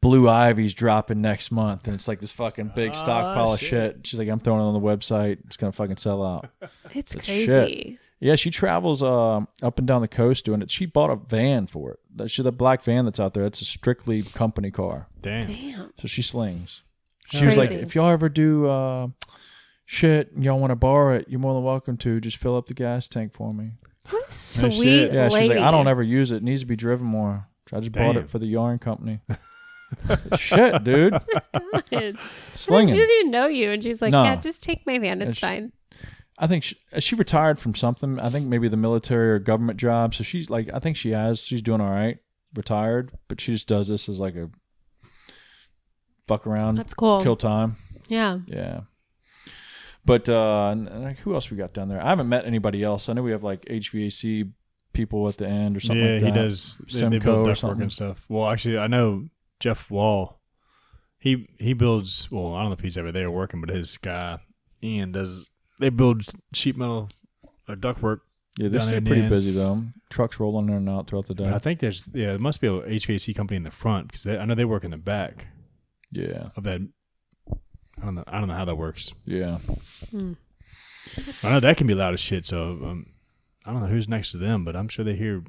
Blue Ivy's dropping next month, and it's like this fucking big stockpile of shit. She's like, I'm throwing it on the website. It's gonna fucking sell out. it's It's crazy. shit. Yeah, she travels up and down the coast doing it. She bought a van for it. The black van that's out there, it's a strictly company car. Damn. So she slings. She was like, Crazy. if y'all ever do shit and y'all want to borrow it, you're more than welcome to. Just fill up the gas tank for me. What a sweet shit. Yeah, lady. she's like, I don't ever use it. It needs to be driven more. I just bought Damn. it for the yarn company. Shit, dude. God. Slinging. She doesn't even know you, and she's like, No. yeah, just take my van. It's Yeah, fine. I think she retired from something. I think maybe the military or government job. So she's like, I think she's doing all right. Retired, but she just does this as like a fuck around, That's cool. kill time. Yeah. Yeah. But like, who else we got down there? I haven't met anybody else. I know we have like HVAC people at the end or something Yeah, like that. he does. They Simcoe build or ductwork something. and stuff. Well, actually, I know Jeff Wall. He builds. Well, I don't know if he's ever there working, but his guy Ian does. They build sheet metal ductwork. Yeah, they down stay in the pretty end. busy though. Trucks rolling in and out throughout the day. I think there must be a HVAC company in the front, because I know they work in the back Yeah, of that. I don't know how that works. yeah. I know that can be loud as shit. So I don't know who's next to them, but I'm sure they hear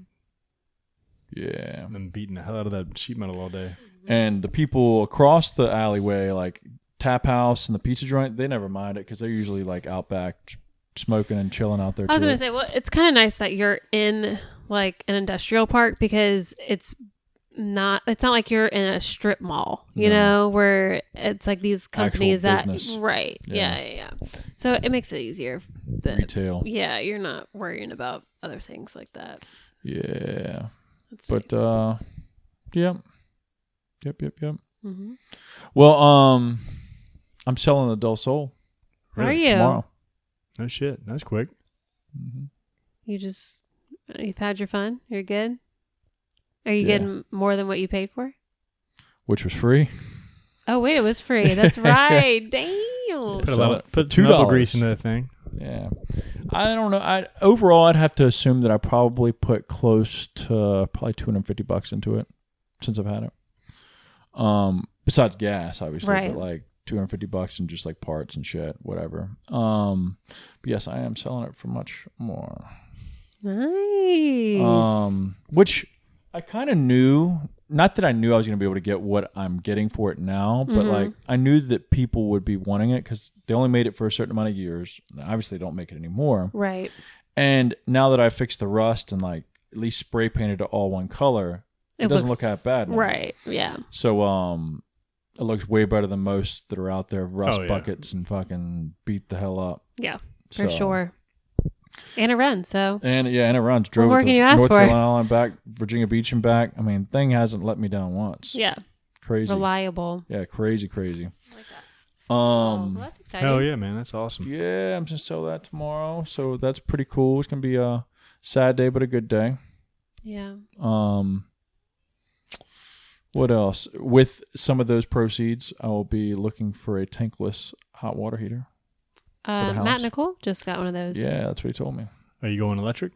Yeah. them beating the hell out of that sheet metal all day. And the people across the alleyway, like Tap House and the pizza joint, they never mind it because they're usually like out back smoking and chilling out there I was too. going to say, well, it's kind of nice that you're in like an industrial park, because it's not like you're in a strip mall, you No. know, where it's like these companies that, business. right. Yeah. Yeah. So it makes it easier. Retail. Yeah. You're not worrying about other things like that. Yeah. That's But nice. Yep. Mm-hmm. Well, I'm selling the Del Sol How are you? tomorrow. No shit. That's quick. You've had your fun? You're good? Are you Yeah. getting more than what you paid for? Which was free. Oh, wait, it was free. That's right. Damn. Put Sell it for put some elbow $2. grease into that thing. Yeah. I don't know. Overall, I'd have to assume that I probably put close to probably $250 into it since I've had it. Besides gas, obviously, Right. but like $250 and just like parts and shit, whatever. But yes, I am selling it for much more. Nice. Which I kind of knew. Not that I knew I was going to be able to get what I'm getting for it now, but like I knew that people would be wanting it because they only made it for a certain amount of years. Obviously, they don't make it anymore. Right. And now that I fixed the rust and like at least spray painted it all one color, it doesn't look that bad now. Right. Yeah. So it looks way better than most that are out there, rust Oh, yeah. buckets and fucking beat the hell up. Yeah. For So, sure. And it runs, so. And it runs. Drove more it can to you ask North for? Carolina and back, Virginia Beach and back. I mean, thing hasn't let me down once. Yeah. Crazy. Reliable. Yeah, crazy. I like that. Well, that's exciting. Hell yeah, man. That's awesome. Yeah, I'm going to sell that tomorrow. So that's pretty cool. It's going to be a sad day, but a good day. Yeah. What else? With some of those proceeds, I will be looking for a tankless hot water heater. Matt and Nicole just got one of those. Yeah, that's what he told me. Are you going electric?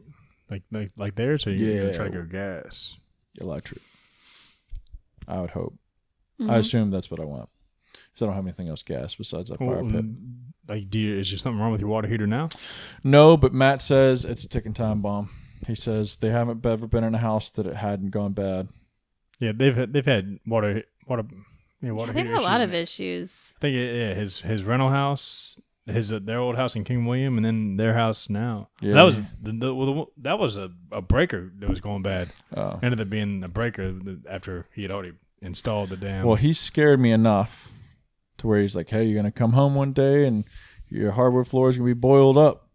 Like theirs? Or are you going to try to Yeah. go gas? Electric. I would hope. Mhm. I assume that's what I want. Because I don't have anything else gas besides that fire pit. Is there something wrong with your water heater now? No, but Matt says it's a ticking time bomb. He says they haven't ever been in a house that it hadn't gone bad. Yeah, they've had water They've heater had a lot issues. of issues. I think his rental house, their old house in King William, and then their house now. Yeah. That was that was a breaker that was going bad. Oh. Ended up being a breaker after he had already installed the damn. Well, he scared me enough to where he's like, hey, you're going to come home one day and your hardwood floor is going to be boiled up.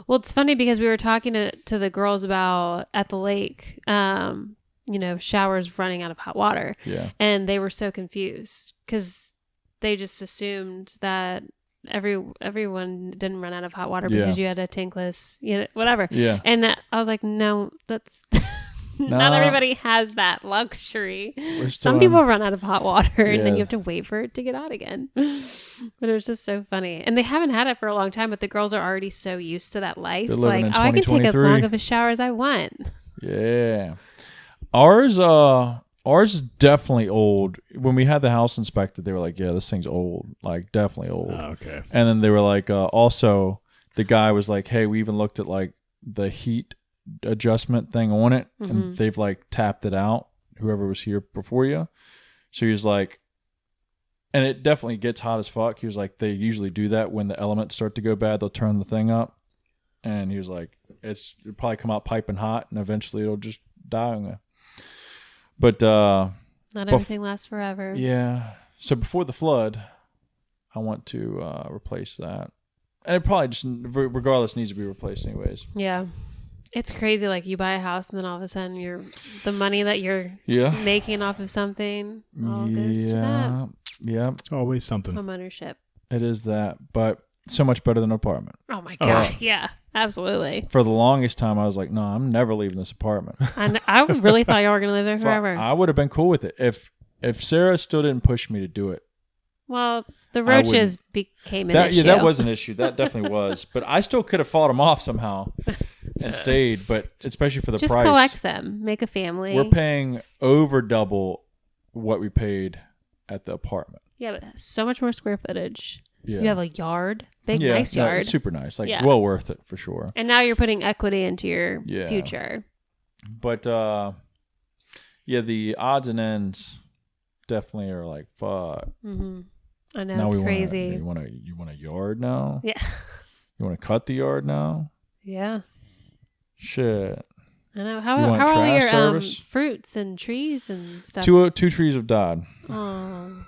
Well, it's funny because we were talking to the girls about at the lake, showers running out of hot water. Yeah. And they were so confused because they just assumed that everyone didn't run out of hot water because you had a tankless, whatever. Yeah. And I was like, no, that's not Nah. everybody has that luxury. We're still Some on- people run out of hot water and then Yeah. you have to wait for it to get out again. But it was just so funny. And they haven't had it for a long time, but the girls are already so used to that life. They're living in I can take as 2023. long of a shower as I want. Yeah. Ours is definitely old. When we had the house inspected, they were like, yeah, this thing's old. Like, definitely old. Oh, okay. And then they were like, also, the guy was like, hey, we even looked at like the heat adjustment thing on it, and they've like tapped it out, whoever was here before you. So he was like, and it definitely gets hot as fuck. He was like, they usually do that when the elements start to go bad, they'll turn the thing up. And he was like, it'll probably come out piping hot, and eventually it'll just die on you. But Not everything lasts forever. yeah. So before the flood, I want to replace that. And it probably just, regardless, needs to be replaced anyways. Yeah. It's crazy. Like you buy a house and then all of a sudden the money that you're Yeah. making off of something all goes to that. Yeah. It's always something. Home ownership. It is that. But so much better than an apartment. Oh my God. Yeah, absolutely. For the longest time, I was like, no, I'm never leaving this apartment. And I really thought you were going to live there forever. I would have been cool with it. If Sarah still didn't push me to do it. Well, the roaches became an issue. Yeah, that was an issue. That definitely was. But I still could have fought them off somehow and stayed. But especially for the Just price. collect them. Make a family. We're paying over double what we paid at the apartment. Yeah, but so much more square footage. Yeah. You have a yard. Nice no, yard. it's super nice. Like, Yeah. well worth it for sure. And now you're putting equity into your Yeah. future. But, the odds and ends definitely are like, fuck. Mm-hmm. I know, Now it's we crazy. you want a yard now? Yeah. You want to cut the yard now? Yeah. Shit. I know. You How want are all trash your service? fruits and trees and stuff? Two trees have died. Oh.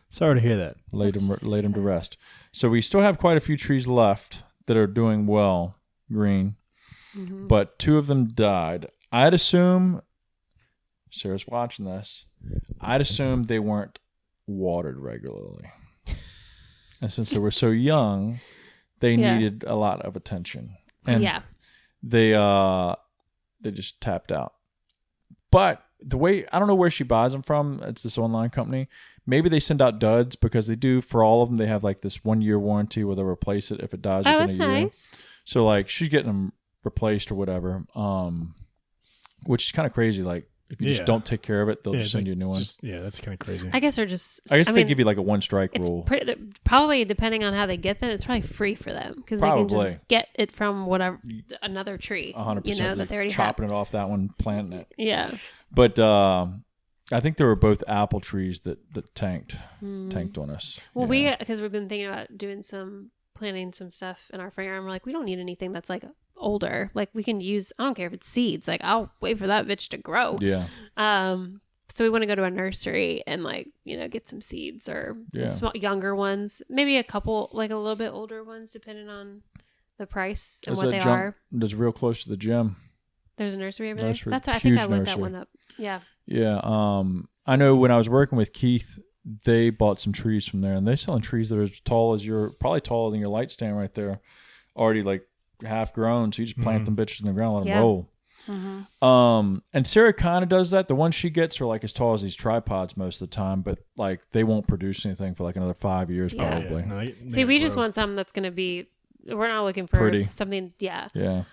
Sorry to hear that. Laid That's them to rest. So we still have quite a few trees left that are doing well, green. Mm-hmm. But two of them died. I'd assume, Sarah's watching this, I'd assume they weren't watered regularly. And since they were so young, they needed a lot of attention. And yeah. they just tapped out. But the way, I don't know where she buys them from. It's this online company. Maybe they send out duds because they do, for all of them, they have like this 1 year warranty where they'll replace it if it dies Oh, within that's a year. nice. So like she's getting them replaced or whatever, which is kind of crazy. Like if you just don't take care of it, they'll just send you a new one. That's kind of crazy. I guess they're just. I guess they mean, give you like a one strike it's rule. probably depending on how they get them. It's probably free for them because they can Probably. just get it from whatever another tree. 100%. You know that they already chopping it off that one, planting it. Yeah. But I think there were both apple trees that tanked on us. Well, Yeah. because we've been thinking about planting some stuff in our front yard. And we're like, we don't need anything that's like older. Like we can use. I don't care if it's seeds. Like I'll wait for that bitch to grow. Yeah. So we want to go to a nursery and get some seeds or small, younger ones, maybe a couple, like a little bit older ones, depending on the price and It's what a they junk are. that's real close to the gym. There's a nursery over Nursery. there. That's what I think I Huge looked that nursery. one up. Yeah. Yeah. I know when I was working with Keith, they bought some trees from there, and they're selling trees that are as tall as probably taller than your light stand right there, already like half grown. So you just plant them bitches in the ground, let them roll. Mm-hmm. And Sarah kind of does that. The ones she gets are like as tall as these tripods most of the time, but like they won't produce anything for like another 5 years probably. Yeah, no, See, we just want something that's going to be. We're not looking for Pretty. something. Yeah. Yeah.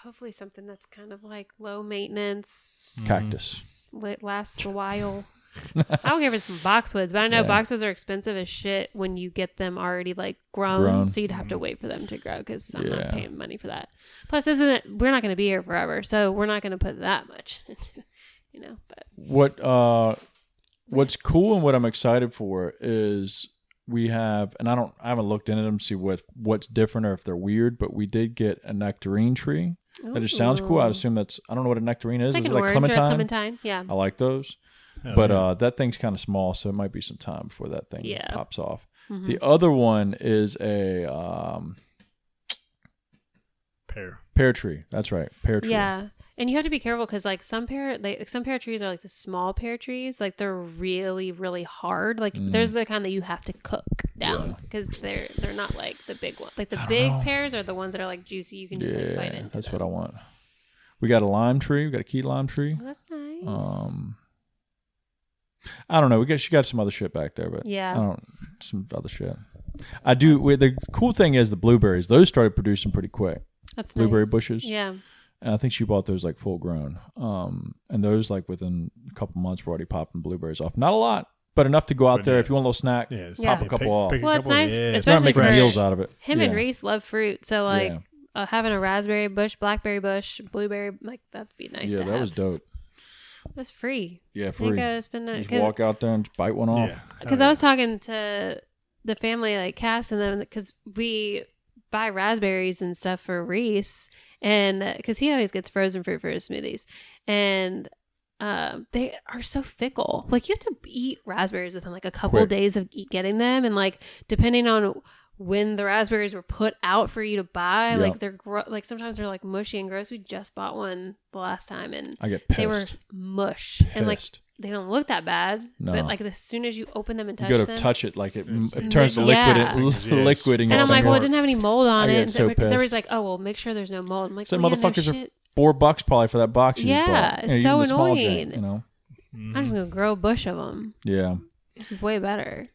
Hopefully something that's kind of like low maintenance. Cactus. Lasts a while. I don't care if it's some boxwoods, but I know boxwoods are expensive as shit when you get them already like grown. So you'd have to wait for them to grow because I'm not paying money for that. Plus, we're not going to be here forever, so we're not going to put that much into, But what's cool and what I'm excited for is we have, and I haven't looked into them to see what's different or if they're weird, but we did get a nectarine tree. That just sounds cool. I'd assume I don't know what a nectarine is. It's Is like it like an orange clementine? or a clementine, yeah. I like those. Oh, But that thing's kind of small, so it might be some time before that thing pops off. Mm-hmm. The other one is a pear tree. That's right, pear tree. Yeah, and you have to be careful because like some pear trees are like the small pear trees. Like they're really really hard. Like there's the kind that you have to cook down because they're not like the big one. Like the big pears are the ones that are like juicy. You can just like bite into. That's what I want. We got a lime tree. We got a key lime tree. Oh, that's nice. I don't know. She got some other shit back there, but some other shit. I do. The cool thing is the blueberries. Those started producing pretty quick. That's blueberry nice. bushes. Yeah. And I think she bought those like full grown. And those like within a couple months were already popping blueberries off. Not a lot, but enough to go out there if you want a little snack. Pop a couple off. Well, it's nice, We're not especially making for meals out of it. Him and Reese love fruit, so like having a raspberry bush, blackberry bush, blueberry, like that'd be nice. Yeah, to that have. was dope. That's free. Yeah, free. It's been nice. Just walk out there and just bite one off. Because I was talking to the family, like Cass and them, because we buy raspberries and stuff for Reese, and because he always gets frozen fruit for his smoothies, and they are so fickle. Like you have to eat raspberries within like a couple days of getting them, and like depending on when the raspberries were put out for you to buy, like they're like sometimes they're like mushy and gross. We just bought one the last time, and I get pissed. they were mush, and like they don't look that bad, but like as soon as you open them and touch them, you go to touch it, like it turns to liquid, and I'm like, well, it didn't have any mold on it, so because everybody's like, oh, well, make sure there's no mold. I'm like, some well, motherfuckers no are $4 probably for that box. It's so annoying. Drink, I'm just gonna grow a bush of them. Yeah, this is way better.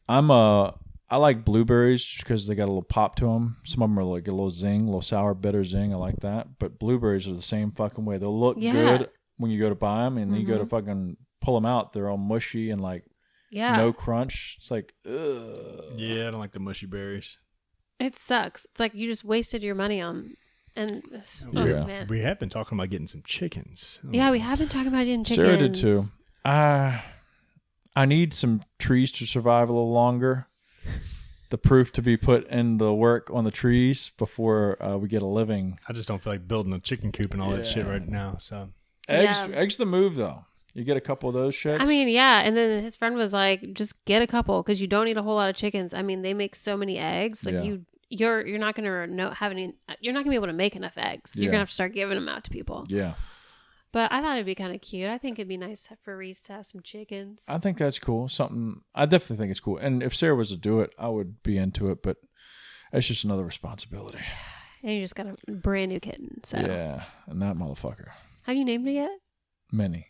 I like blueberries because they got a little pop to them. Some of them are like a little zing, a little sour, bitter zing. I like that. But blueberries are the same fucking way. They'll look good when you go to buy them, and then you go to fucking pull them out. They're all mushy and like no crunch. It's like, ugh. Yeah, I don't like the mushy berries. It sucks. It's like you just wasted your money on. And man. We have been talking about getting some chickens. Yeah, we have been talking about getting chickens. Sarah did too. I need some trees to survive a little longer. The proof to be put in the work on the trees before we get a living. I just don't feel like building a chicken coop and all that shit right now. So eggs the move though. You get a couple of those shits. I mean, yeah. And then his friend was like, just get a couple because you don't need a whole lot of chickens. I mean, they make so many eggs. Like you're not gonna have any. You're not gonna be able to make enough eggs. You're gonna have to start giving them out to people. Yeah. But I thought it'd be kind of cute. I think it'd be nice for Reese to have some chickens. I think that's cool. I definitely think it's cool. And if Sarah was to do it, I would be into it. But it's just another responsibility. And you just got a brand new kitten. So yeah, and that motherfucker. Have you named it yet? Minnie.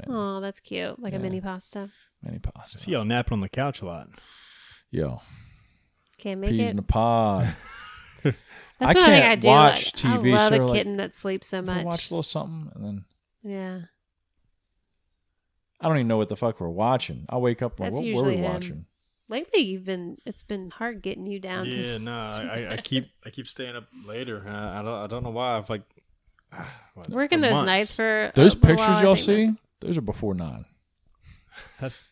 Oh, that's cute. Like a mini pasta. Mini pasta. I see y'all napping on the couch a lot. Yo. Can't make Peas it. in a pod. That's one thing I do. Watch TV. I love a kitten that sleeps so much. Watch a little something and then. Yeah. I don't even know what the fuck we're watching. I wake up and what were we watching? Lately, it's been hard getting you down. Yeah, no, I keep staying up later. I don't know why. I've like working those months. Nights for those pictures y'all see. Those are before 9.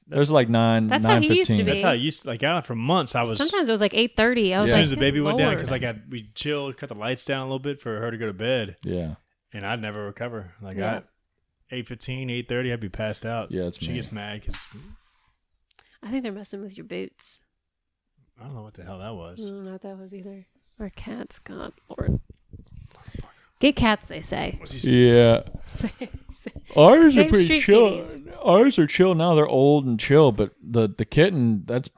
Those are like 9. That's 9, how he 15. used to be. That's how I used to, like out for months. I was sometimes it was like 8:30. I was as soon like, as the baby went down Lord. because we chilled, cut the lights down a little bit for her to go to bed. Yeah, and I'd never recover. Like 8:15, 8:30, I'd be passed out. Yeah, she gets mad because I think they're messing with your boots. I don't know what the hell that was. I don't know what that was either. Or cats, God, Lord. Get cats, they say. Yeah. Ours are pretty chill. Ours are chill now. They're old and chill, but the kitten, that's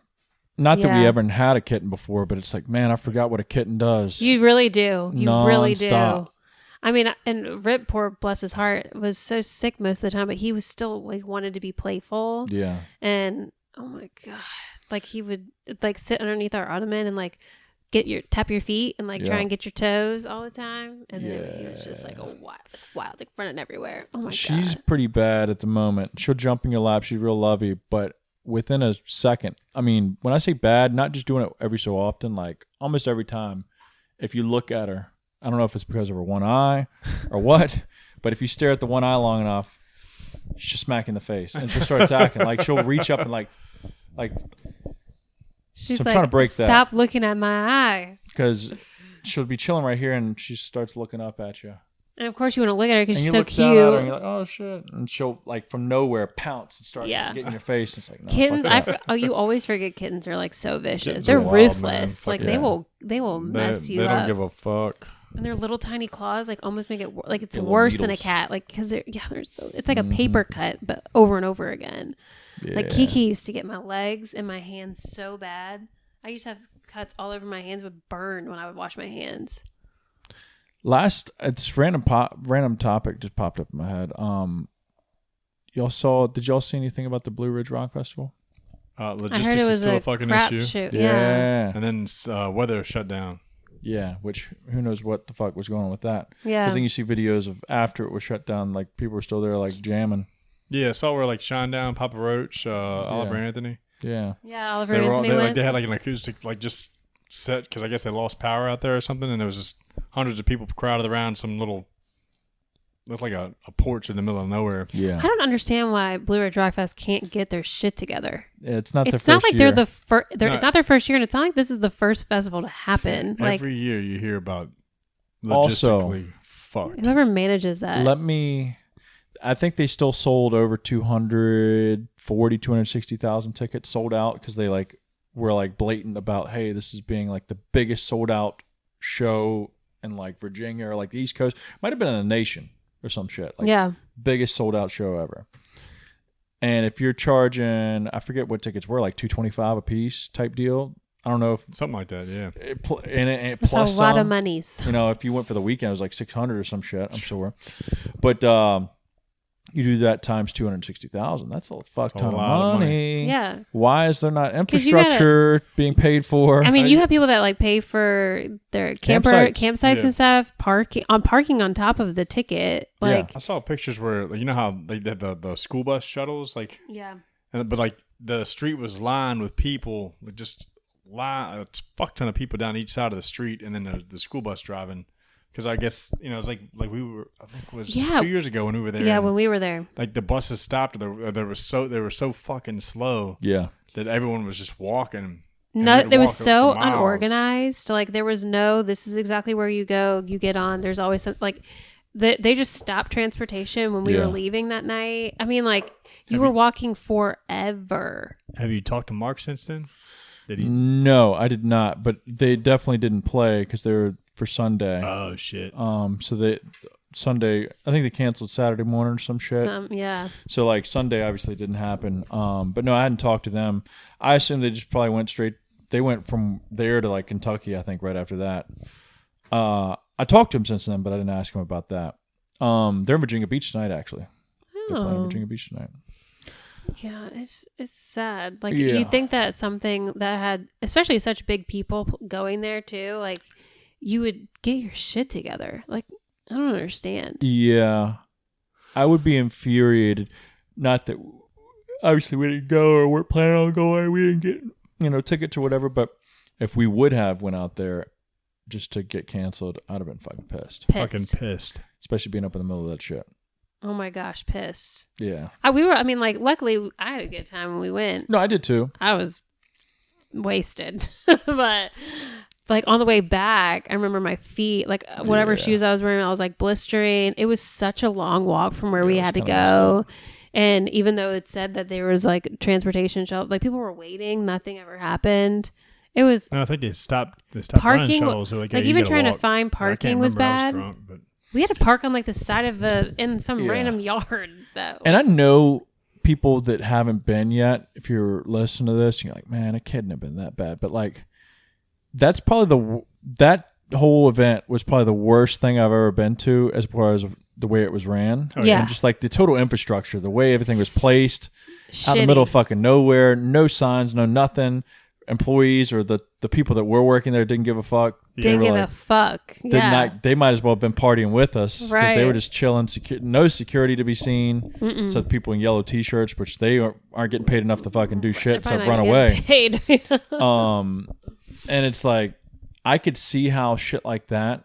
not that we ever had a kitten before, but it's like, man, I forgot what a kitten does. You really do. You really do. Non-stop. I mean, and Rip, poor bless his heart, was so sick most of the time, but he was still like wanted to be playful. Yeah. And oh my God, like he would like sit underneath our ottoman and like tap your feet and like try and get your toes all the time. And then he was just like wild, like running everywhere. Oh my God. She's pretty bad at the moment. She'll jump in your lap. She's real lovey, but within a second, I mean, when I say bad, not just doing it every so often, like almost every time, if you look at her, I don't know if it's because of her one eye or what, but if you stare at the one eye long enough, she'll smack you in the face and she'll start attacking. Like she'll reach up and like she's so I'm like, trying to break that. Stop looking at my eye. Because she'll be chilling right here and she starts looking up at you. And of course you want to look at her because she's so look cute. down at her and you're like, oh shit. And she'll like from nowhere pounce and start getting in your face. It's like, no, kittens, fuck that. you always forget kittens are like so vicious. Kittens They're are wild, ruthless. man. Like they will mess you up. They don't give a fuck. And their little tiny claws like almost make it like it's They're worse than a needles. cat. Like because they're so it's like a paper cut but over and over again. Yeah. Like Kiki used to get my legs and my hands so bad. I used to have cuts all over my hands would burn when I would wash my hands. It's random topic just popped up in my head. Did y'all see anything about the Blue Ridge Rock Festival? Logistics I heard it was is still a a fucking crap issue. shoot. Yeah. And then weather shut down. Yeah, which who knows what the fuck was going on with that. Yeah. Because then you see videos of after it was shut down, like people were still there like jamming. Yeah, I saw where like Shinedown, Papa Roach, Oliver Anthony. Yeah. Yeah, Oliver Anthony went. They had like an acoustic like just set because I guess they lost power out there or something, and there was just hundreds of people crowded around some little looked like a porch in the middle of nowhere. Yeah. I don't understand why Blue Ridge Rock Fest can't get their shit together. It's not their first not like year. they're the first. It's not their first year, and it's not like this is the first festival to happen. Like Every year you hear about Also, logistically fucked. whoever manages that. I think they still sold over 260,000 tickets sold out because they like were like blatant about, hey, this is being like the biggest sold out show in like Virginia or like the East Coast. Might have been in the nation or some shit. Like, biggest sold out show ever. And if you're charging, I forget what tickets were, like $225 a piece type deal. I don't know if something like that. Yeah, That's plus a lot some, of monies. You know, if you went for the weekend, it was like 600 or some shit. I'm sure, but you do that times 260,000. That's a fuck ton of money. Yeah. Why is there not infrastructure being paid for? I mean, you have people that like pay for their campsites and stuff, parking on top of the ticket. Like I saw pictures where you know how they did the school bus shuttles, like but like the street was lined with people, like just a fuck ton of people down each side of the street, and then the school bus driving. Because I guess, you know, it's like we were, I think it was 2 years ago when we were there. Yeah, when we were there. Like the buses stopped. They were so fucking slow. Yeah. That everyone was just walking. It was so unorganized. Like there was this is exactly where you go. You get on. There's always some, like, they just stopped transportation when we were leaving that night. I mean, like you were walking forever. Have you talked to Mark since then? Did he? No, I did not. But they definitely didn't play because they were for Sunday. Oh shit. So Sunday, I think they canceled Saturday morning or some shit. So like Sunday obviously didn't happen. But no, I hadn't talked to them. I assume they just probably went straight. They went from there to like Kentucky, I think, right after that. I talked to him since then, but I didn't ask him about that. They're in Virginia Beach tonight, actually. They're playing Virginia Beach tonight. Yeah, it's sad. Like you'd think that something that had, especially such big people going there too, like you would get your shit together. Like I don't understand. Yeah, I would be infuriated. Not that obviously we didn't go or weren't planning on going. We didn't get tickets or whatever. But if we would have went out there just to get canceled, I'd have been fucking pissed. Fucking pissed. Especially being up in the middle of that shit. Oh my gosh, pissed. Yeah. Luckily I had a good time when we went. No, I did too. I was wasted. But like on the way back, I remember my feet, like whatever shoes I was wearing, I was like blistering. It was such a long walk from where we had to go. And even though it said that there was like transportation shelter, like people were waiting, nothing ever happened. It was I think they stopped Parking- running shuttles. So like even trying to find I can't parking was remember, I bad. drunk, but We had to park on like the side of in some Yeah. random yard though. And I know people that haven't been yet. If you're listening to this, you're like, man, it couldn't have been that bad. But like, that's probably that whole event was probably the worst thing I've ever been to as far as the way it was ran. Oh, yeah. And just like the total infrastructure, the way everything was placed out in the Shitty. middle of fucking nowhere, no signs, no nothing. Employees or the people that were working there didn't give a fuck. Didn't They were give like, a fuck. Yeah. they might as well have been partying with us because they Right. were just chilling. No security to be seen. Except people in yellow t-shirts, which they aren't getting paid enough to fucking do shit They're except probably run not getting away. paid. And it's like I could see how shit like that.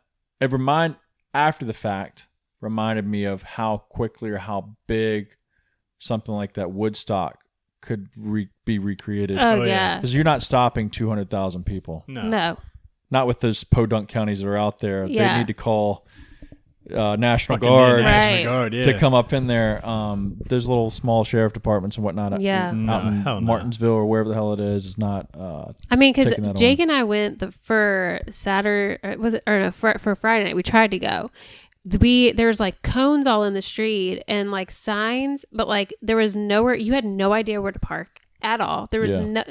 After the fact reminded me of how quickly or how big something like that Woodstock could be recreated. Oh, Oh, yeah. yeah. Because you're not stopping 200,000 people. No. Not with those podunk counties that are out there. Yeah. They need to call National Fucking Guard National Right. Guard, yeah. to come up in there. There's little small sheriff departments and whatnot Yeah. out No, in hell no. Martinsville or wherever the hell it is. It's not. I mean, because taking that Jake on. and I went for Saturday, for Friday night. We tried to go. There's like cones all in the street and like signs, but like there was nowhere. You had no idea where to park at all. There was Yeah. no.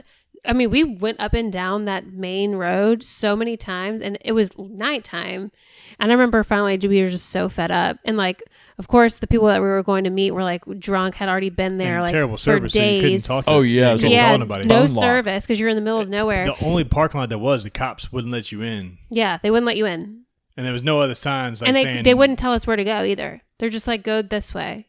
I mean, we went up and down that main road so many times, and it was nighttime. And I remember finally we were just so fed up. And like, of course, the people that we were going to meet were like drunk, had already been there And like terrible for service. So you couldn't days. talk to Oh, yeah, it was you couldn't yeah, call anybody. no Phone lock. service because you're in the middle of nowhere. The only parking lot that was, the cops wouldn't let you in, Yeah, they wouldn't let you in. and there was no other signs like And saying they wouldn't tell us where to go either. They're just like, go this way.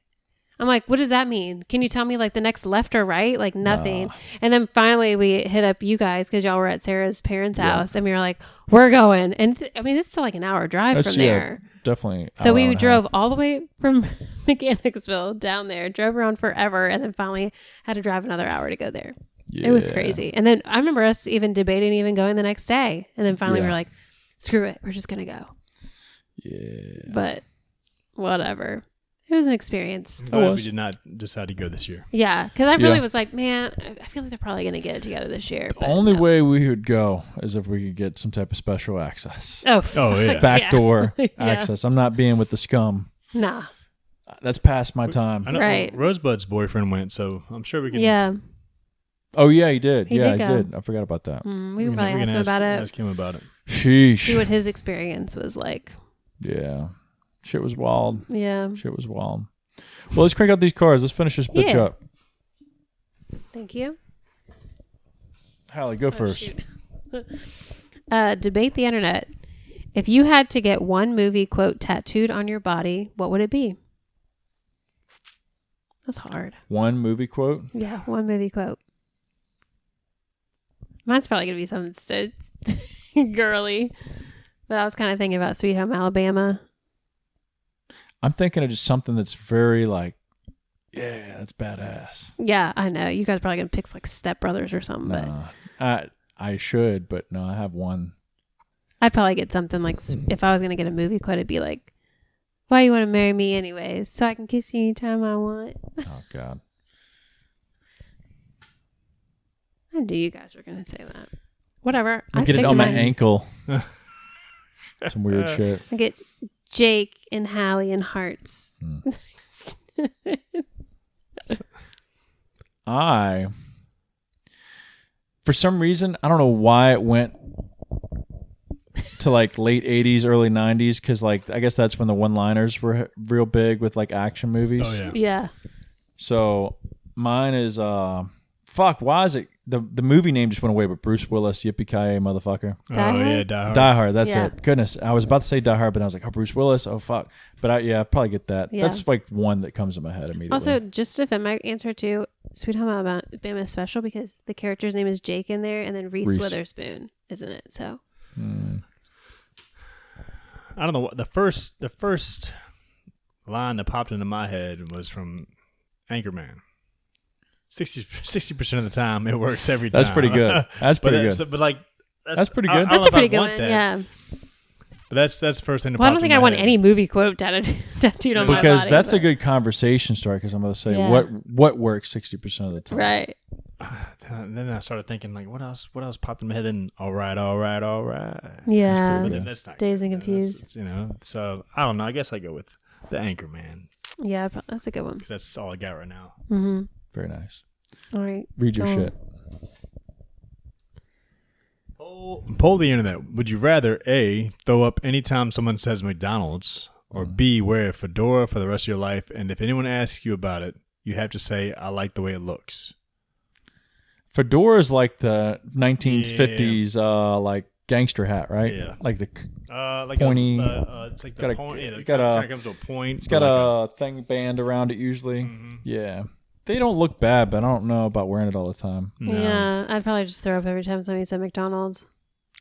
I'm like, what does that mean? Can you tell me like the next left or right? Like nothing. Nah. And then finally we hit up you guys because y'all were at Sarah's parents' house and we were like, we're going. And I mean, it's still like an hour drive from there. Definitely. So hour we and a drove half. all the way from Mechanicsville down there, drove around forever, and then finally had to drive another hour to go there. It was Yeah. crazy. And then I remember us even debating even going the next day. And then finally we Yeah. were like, screw it. We're just going to go. Yeah. But whatever. It was an experience. I'm glad we was. did not decide to go this year. Yeah, because I really Yeah. was like, man, I feel like they're probably going to get it together this year. The but only no. way we would go is if we could get some type of special access. Oh, yeah. fuck Backdoor yeah. access. I'm not being with the scum. Nah. That's past my time. I know Right. Rosebud's boyfriend went, so I'm sure we can. Yeah. Oh, yeah, he did. He yeah, did he go. did. I forgot about that. We can probably ask him about it. Ask him about it. Sheesh. See what his experience was like. Yeah. Shit was wild. Yeah. Shit was wild. Well, let's crank out these cars. Let's finish this bitch Yeah. up. Thank you. Hallie, go first. Shoot. Debate the internet. If you had to get one movie quote tattooed on your body, what would it be? That's hard. One movie quote. Yeah, one movie quote. Mine's probably going to be something so girly. But I was kind of thinking about Sweet Home Alabama. I'm thinking of just something that's very like, yeah, that's badass. Yeah, I know. You guys are probably going to pick like Step Brothers or something. But I should, but no, I have one. I'd probably get something like, if I was going to get a movie quote, it'd be like, why you want to marry me anyways? So I can kiss you anytime I want. Oh, God. I knew you guys were going to say that. Whatever. I I get stick it to on my mine. ankle. Some weird shit. I get Jake and Hallie and hearts. For some reason, I don't know why it went to like late 80s, early 90s, because like I guess that's when the one-liners were real big with like action movies. Oh yeah. Yeah. So mine is why is it the movie name just went away, but Bruce Willis, yippee-ki-yay, motherfucker. Die Oh Hard? yeah, Die Hard. Die Hard, that's Yeah. it. Goodness, I was about to say Die Hard, but I was like, oh, Bruce Willis, oh fuck. But I'd probably get that. Yeah. That's like one that comes to my head immediately. Also, just to defend my answer too, Sweet Home Alabama is special because the character's name is Jake in there, and then Reese. Witherspoon, isn't it? So I don't know what the first line that popped into my head was from Anchorman. 60% of the time it works every time. that's pretty good. That's pretty good. But like That's pretty I good. don't that's know a if pretty I'd good want one. that, Yeah. But that's the first thing that Well, I popped don't think in I my want head. any movie quote tattooed on my body. Because that's a but- good conversation starter. Because I'm going to say Yeah. what works 60% of the time. Right. then I started thinking like, what else popped in my head? And all right. Yeah. But then that's not Dazed and good. Confused. So I don't know. I guess I go with the Anchor Man Yeah, that's a good one. because that's all I got right now. Mm-hmm. Very nice. All right. Read your shit. Poll the internet. Would you rather A, throw up anytime someone says McDonald's, or B, wear a fedora for the rest of your life, and if anyone asks you about it, you have to say, I like the way it looks? Fedora is like the 1950s, like gangster hat, right? Yeah. Like the Like pointy. it's like the got a- point. Yeah, got it kind a- of comes to a point. it's got a thing band around it usually. Mhm. Yeah. They don't look bad, but I don't know about wearing it all the time. No. Yeah, I'd probably just throw up every time somebody said McDonald's.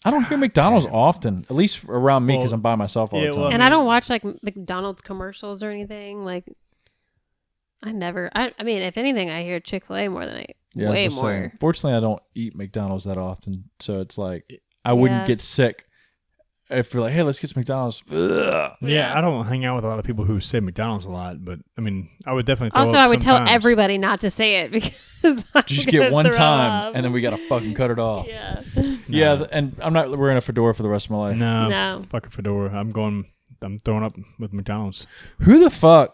I don't hear McDonald's damn. often, at least around me because Well, I'm by myself all yeah, the time. well, And I don't watch like McDonald's commercials or anything. Like, I never. I mean, if anything, I hear Chick-fil-A more than Yeah, way I was gonna say, more. fortunately, I don't eat McDonald's that often, so it's like I wouldn't Yeah. get sick if you're like, "Hey, let's get some McDonald's." Ugh. Yeah, I don't hang out with a lot of people who say McDonald's a lot, but I mean, I would definitely throw Also, up I would tell sometimes. everybody not to say it because I'm Just gonna get one throw time, up. and then we gotta fucking cut it off. Yeah. Yeah, Nah. and I'm not wearing a fedora for the rest of my life. No, No. fuck a fedora. I'm throwing up with McDonald's. Who the fuck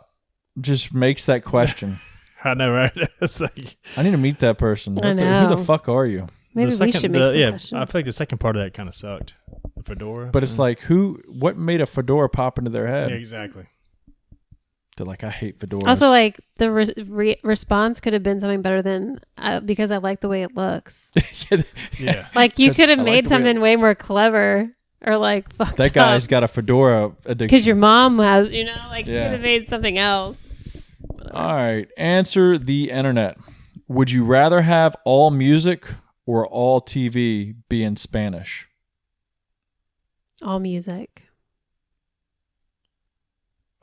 just makes that question? I know, right? It's like I need to meet that person. I Who know. the fuck are you? Maybe the we second, should make some yeah, questions. I feel like the second part of that kind of sucked. The fedora, But it's like, what made a fedora pop into their head? yeah, exactly. They're like, I hate fedoras. Also, like the response could have been something better than because I like the way it looks. Yeah, Like you 'Cause could have I like made the way something way more clever or like fucked that guy's up. got a fedora addiction. Because your mom has, like you Yeah. could have made something else. Whatever. All right, answer the internet. Would you rather have all music or all TV be in Spanish? All music.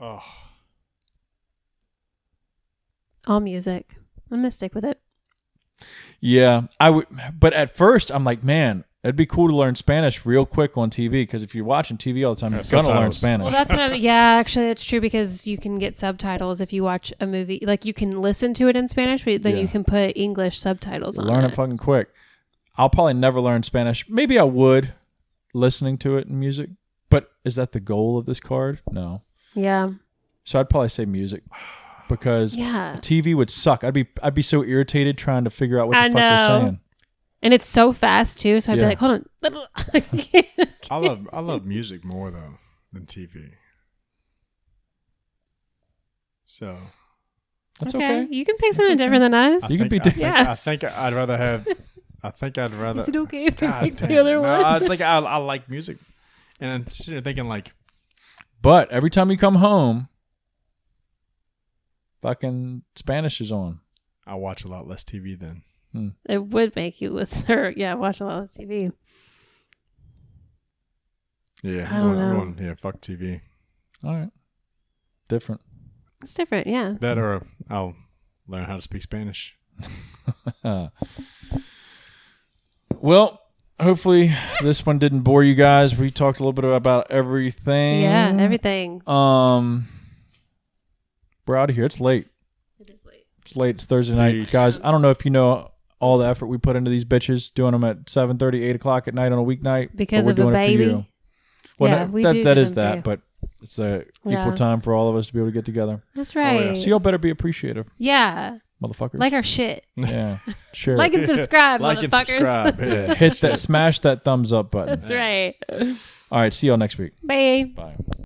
oh, All music. I'm gonna stick with it. Yeah, I would. But at first, I'm like, man, it'd be cool to learn Spanish real quick on TV because if you're watching TV all the time, Yeah, you're gonna learn subtitles. Spanish. Well, that's what I'm. Yeah, actually, that's true because you can get subtitles if you watch a movie. Like you can listen to it in Spanish, but then Yeah. you can put English subtitles on Learn it. it fucking quick. I'll probably never learn Spanish. Maybe I would, listening to it in music. But is that the goal of this card? No. Yeah. So I'd probably say music because Yeah. TV would suck. I'd be so irritated trying to figure out what the I fuck they're know. saying. And it's so fast too, so I'd Yeah. be like, hold on. I love music more though than TV. So That's okay. You can pick something different than us. You can be I think I'd rather have. I think I'd rather. Is it okay if we God pick damn the other it. one? No, it's like I like music, and I'm sitting there thinking like, But every time you come home, fucking Spanish is on. I watch a lot less TV then. It would make you listen or watch a lot of TV. Yeah, I don't know. yeah, fuck TV. All right. Different. It's different, yeah. That or I'll learn how to speak Spanish. Well, hopefully this one didn't bore you guys. We talked a little bit about everything. Yeah, everything. We're out of here. It's late. It is late. It's late. It's Thursday night. Peace. Guys, I don't know if you know all the effort we put into these bitches, doing them at 7:30, 8 o'clock at night on a weeknight. Because but we're of a doing it for baby? you. Well, Yeah, no, we that do that do is them for that, you. but it's a Yeah. equal time for all of us to be able to get together. That's yeah. right. So y'all better be appreciative, Yeah. motherfuckers. Like our shit. yeah, sure. Like and subscribe, Like and motherfuckers. subscribe. Yeah. Hit that, smash that thumbs up button. That's right. All right, see y'all next week. Bye. Bye.